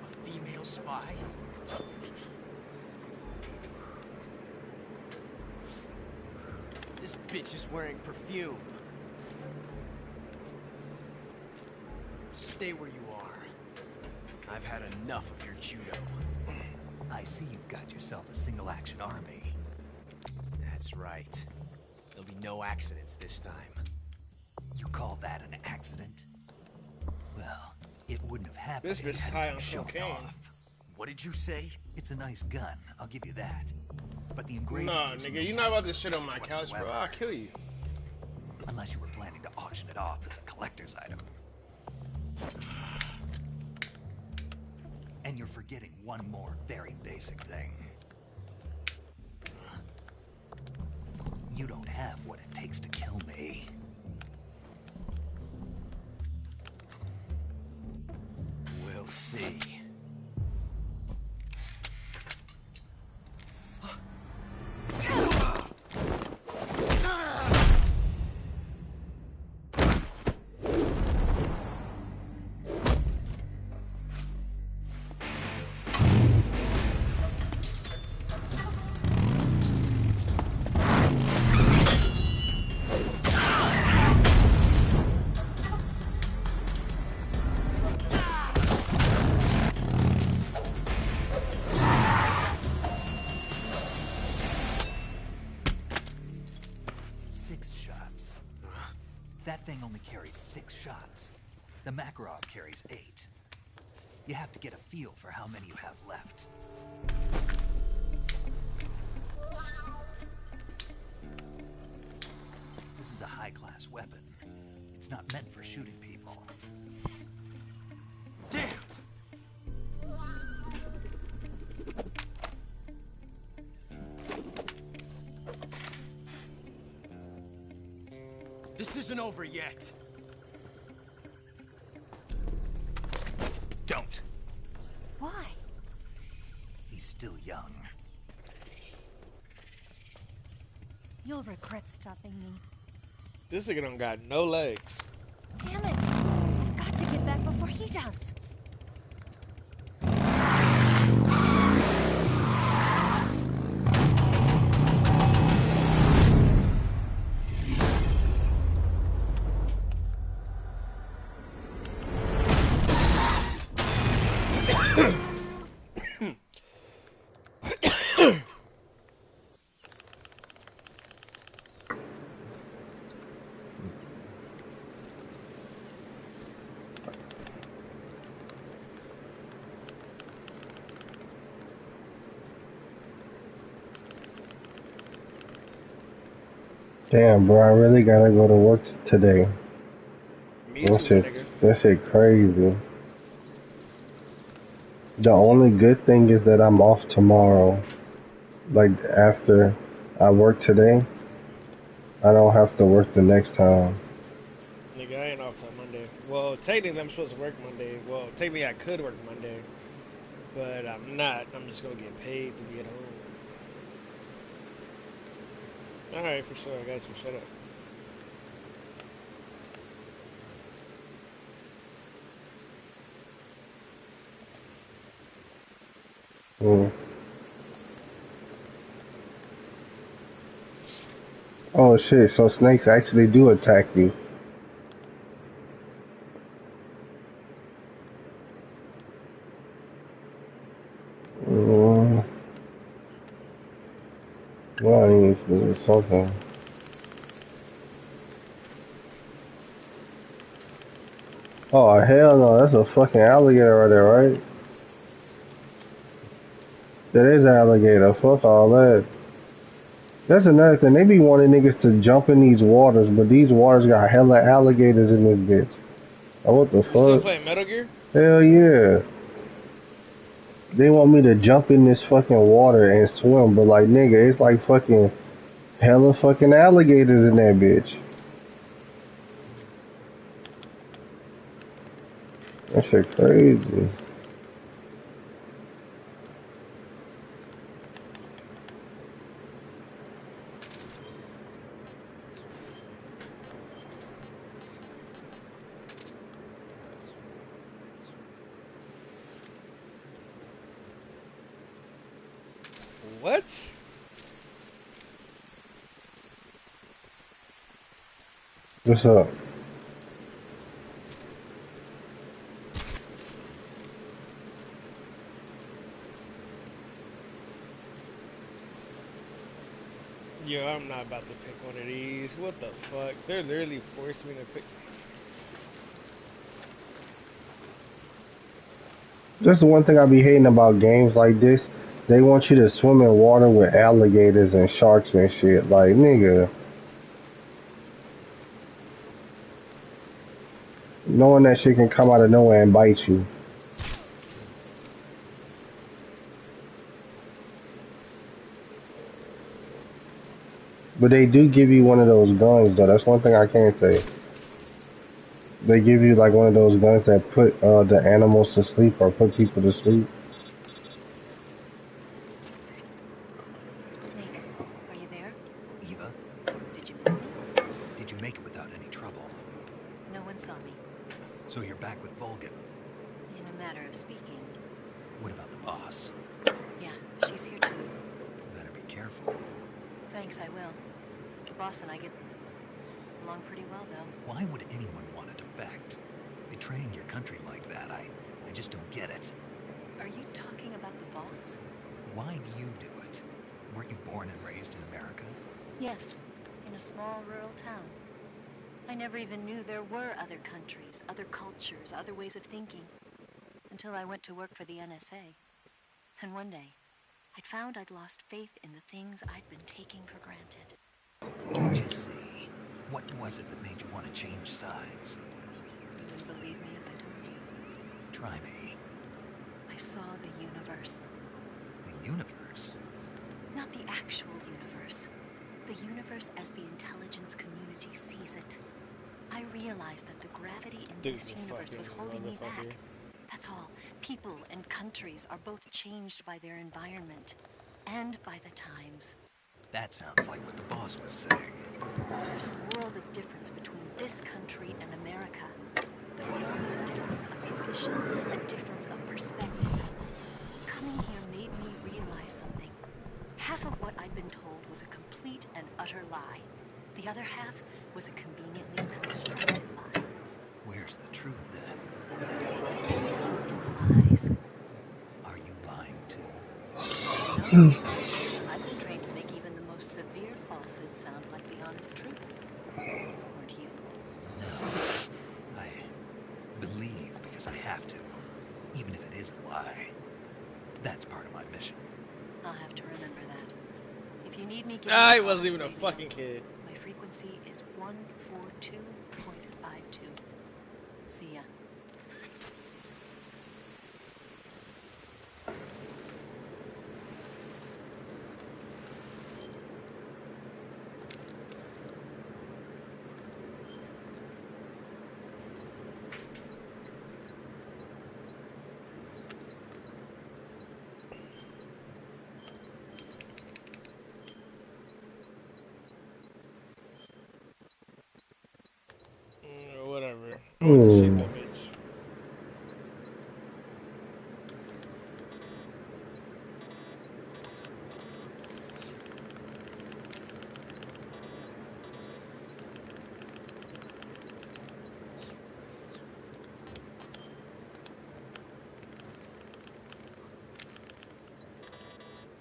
A female spy? This bitch is wearing perfume. Stay where you are. I've had enough of your judo. I see you've got yourself a single-action army. That's right. There'll be no accidents this time. You call that an accident? Well, it wouldn't have happened This if you bitch is hadn't high been on showing cocaine. off. What did you say? It's a nice gun, I'll give you that. But the engraving Nah, gives you nigga, no you not about this tactical shit on my advantage couch, bro. whatsoever. I'll kill you. Unless you were planning to auction it off as a collector's item. And you're forgetting one more very basic thing. You don't have what it takes to kill me. We'll see. That thing only carries 6 shots. The Makarov carries 8. You have to get a feel for how many you have left. This is a high-class weapon. It's not meant for shooting people. Damn! This isn't over yet. Don't. Why? He's still young. You'll regret stopping me. This nigga don't got no legs. Damn it! I've got to get back before he does. Damn, bro, I really gotta go to work today. Me too, nigga. That shit crazy. The only good thing is that I'm off tomorrow. Like, after I work today, I don't have to work the next time. Nigga, I ain't off till Monday. Well, technically I'm supposed to work Monday. Well, technically I could work Monday, but I'm not. I'm just gonna get paid to be at home. Alright, for sure, I got you. Shut up. Oh shit, so snakes actually do attack you. Well, I need to do something. Oh hell no, that's a fucking alligator right there, right? That is an alligator, fuck all that. That's another thing, they be wanting niggas to jump in these waters, but these waters got hella alligators in this bitch. Oh, what the You still fuck? playing Metal Gear? Hell yeah. They want me to jump in this fucking water and swim, but like nigga, it's like fucking hella fucking alligators in that bitch. That shit crazy. What? What's up? Yo, I'm not about to pick one of these. What the fuck? They're literally forcing me to pick. That's the one thing I be hating about games like this. They want you to swim in water with alligators and sharks and shit. Like, nigga. Knowing that shit can come out of nowhere and bite you. But they do give you one of those guns, though. That's one thing I can say. They give you like one of those guns that put the animals to sleep or put people to sleep. Snake, are you there? Eva? Did you miss me? Did you make it without any trouble? No one saw me. So you're back with Vulcan? In a matter of speaking. What about the boss? Yeah, she's here too. Better be careful. Thanks, I will. The boss and I get along pretty well, though. Why would anyone want to defect? Betraying your country like that, I just don't get it. Are you talking about the boss? Why do you do it? Weren't you born and raised in America? Yes, in a small rural town. I never even knew there were other countries, other cultures, other ways of thinking. Until I went to work for the NSA. And one day, I'd found I'd lost faith in the things I'd been taking for granted. What did you see? What was it that made you want to change sides? You wouldn't believe me if I told you. Try me. I saw the universe. The universe? Not the actual universe. The universe as the intelligence community sees it. I realized that the gravity in this universe was holding me back. That's all. People and countries are both changed by their environment and by the times. That sounds like what the boss was saying. There's a world of difference between this country and America. But it's only a difference of position, a difference of perspective. Coming here made me realize something. Half of what I'd been told was a complete and utter lie. The other half was a conveniently constructed lie. Where's the truth then? It's in the lies. Are you lying too? Who knows? I've been trained to make even the most severe falsehood sound like the honest truth. Weren't you? No. I believe because I have to. Even if it is a lie. That's part of my mission. I'll have to remember that. If you need me, I wasn't even a fucking kid. My frequency is 142.52. See ya. Whatever. I want to shoot that bitch.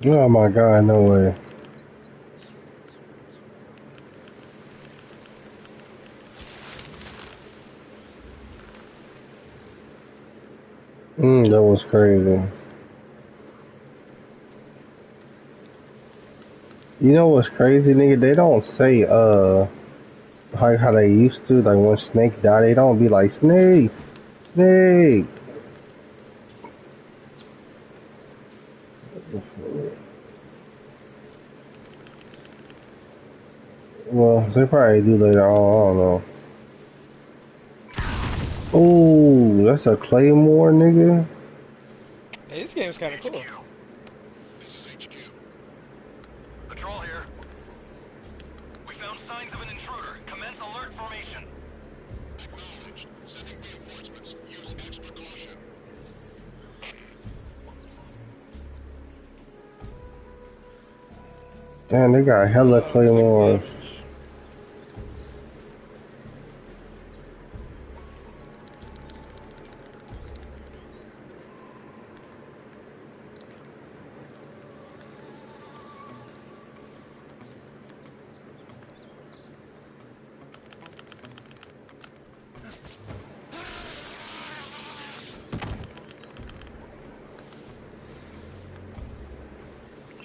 Oh my god, no way. That was crazy. You know what's crazy, nigga? They don't say, how they used to. Like, when Snake died, they don't be like, Snake! Snake! Well, they probably do later on, I don't know. Oh, that's a claymore, nigga. Hey, this game's kind of cool. This is HQ. Patrol here. We found signs of an intruder. Commence alert formation. Acknowledged. Sending reinforcements. Use extra caution. Damn, they got hella claymores.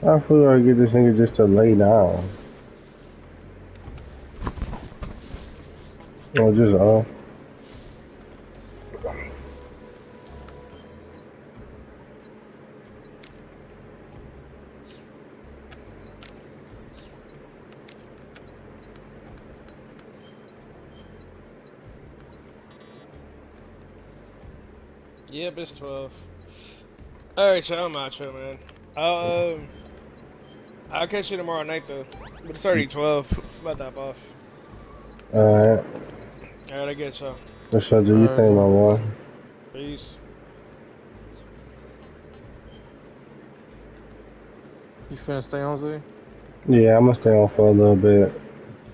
How the fuck do I get this nigga just to lay down? Or just Yep, it's 12. Alright, y'all, I'm out, y'all, man. I'll catch you tomorrow night, though. But it's already 12. I'm about to hop off. Alright. Alright, I get y'all. What's up, do you think, my boy? Peace. You finna stay on, Zay? Yeah, I'm gonna stay on for a little bit.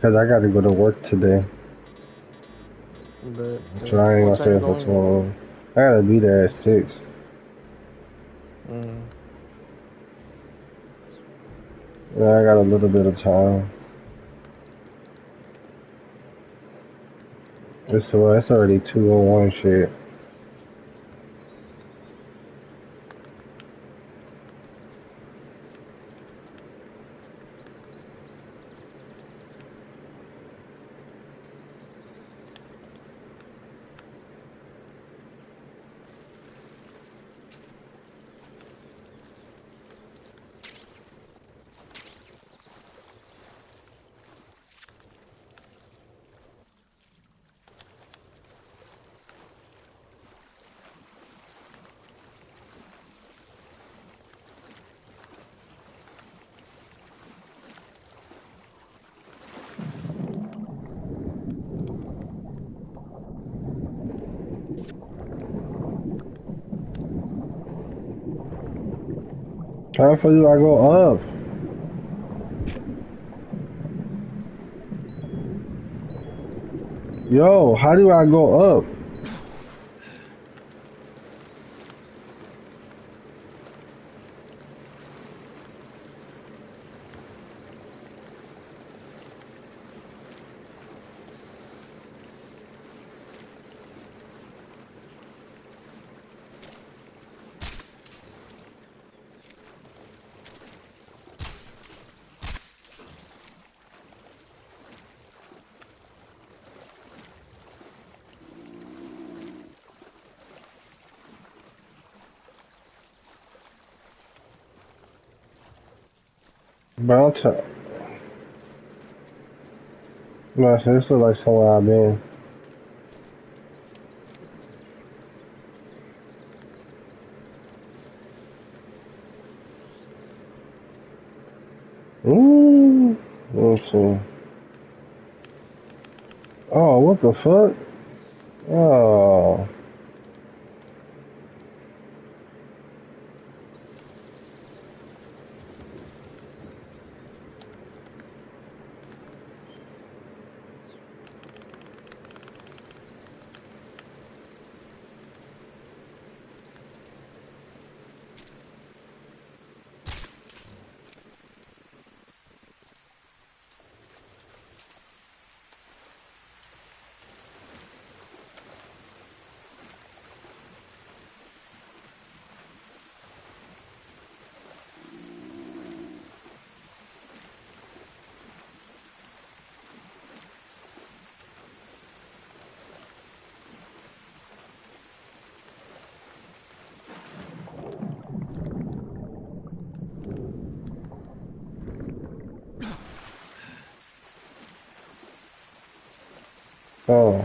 Cause I gotta go to work today. So I ain't gonna stay for too long. I gotta be there at 6. Yeah, I got a little bit of time. It's already 2:01 shit. How the fuck do I go up? Yo, how do I go up? Bounce up. No, so this looks like somewhere I've been. Ooh. Let's see. Oh, what the fuck? Oh. Oh.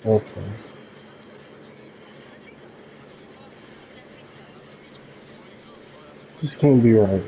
Okay. This can't be right.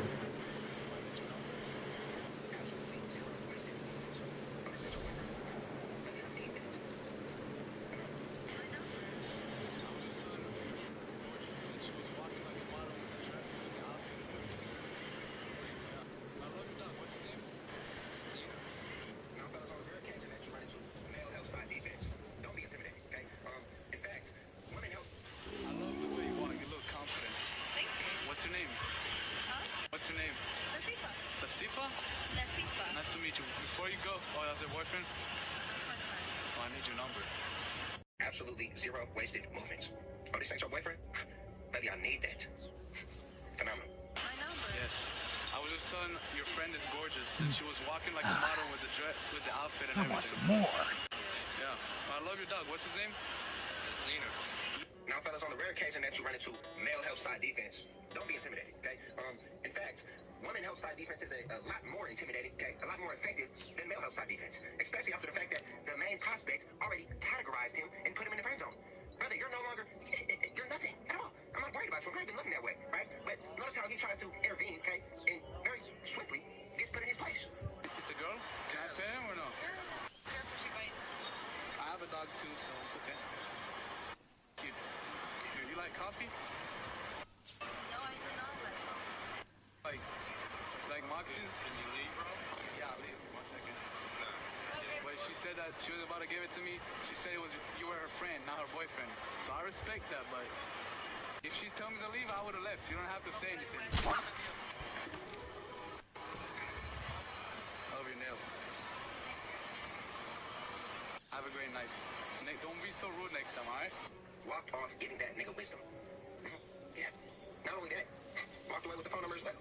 Nasifa? Nasifa. Nice to meet you. Before you go, oh, that's your boyfriend? That's my friend. So I need your number. Absolutely zero wasted movements. Oh, this ain't your boyfriend? Maybe I need that. Phenomenal. My number? Yes. I was just telling your friend is gorgeous, and she was walking like a model with the dress, with the outfit and everything. I want some more. Yeah. I love your dog. What's his name? It's Nina. Now, fellas, on the rare occasion that you run into male health side defense, don't be intimidated, okay? In fact, women health side defense is a lot more intimidating, okay? A lot more effective than male health side defense, especially after the fact that the main prospect already categorized him and put him in the friend zone. Brother, you're no longer, you're nothing at all. I'm not worried about you. I'm not even looking that way, right? But notice how he tries to intervene, okay? And very swiftly gets put in his place. It's a girl? Can I pet him or no? Careful, she bites. I have a dog too, so it's okay. Cute. Here, you like coffee? No, I do not like coffee. Like Moxie's? Can you leave, bro? Yeah, I'll leave. 1 second. But she said that she was about to give it to me. She said it was you were her friend, not her boyfriend. So I respect that, but if she tells me to leave, I would have left. You don't have to say anything. I love your nails. Have a great night. Don't be so rude next time, alright? Walked off giving that nigga wisdom. Yeah. Not only that, walked away with the phone number as well.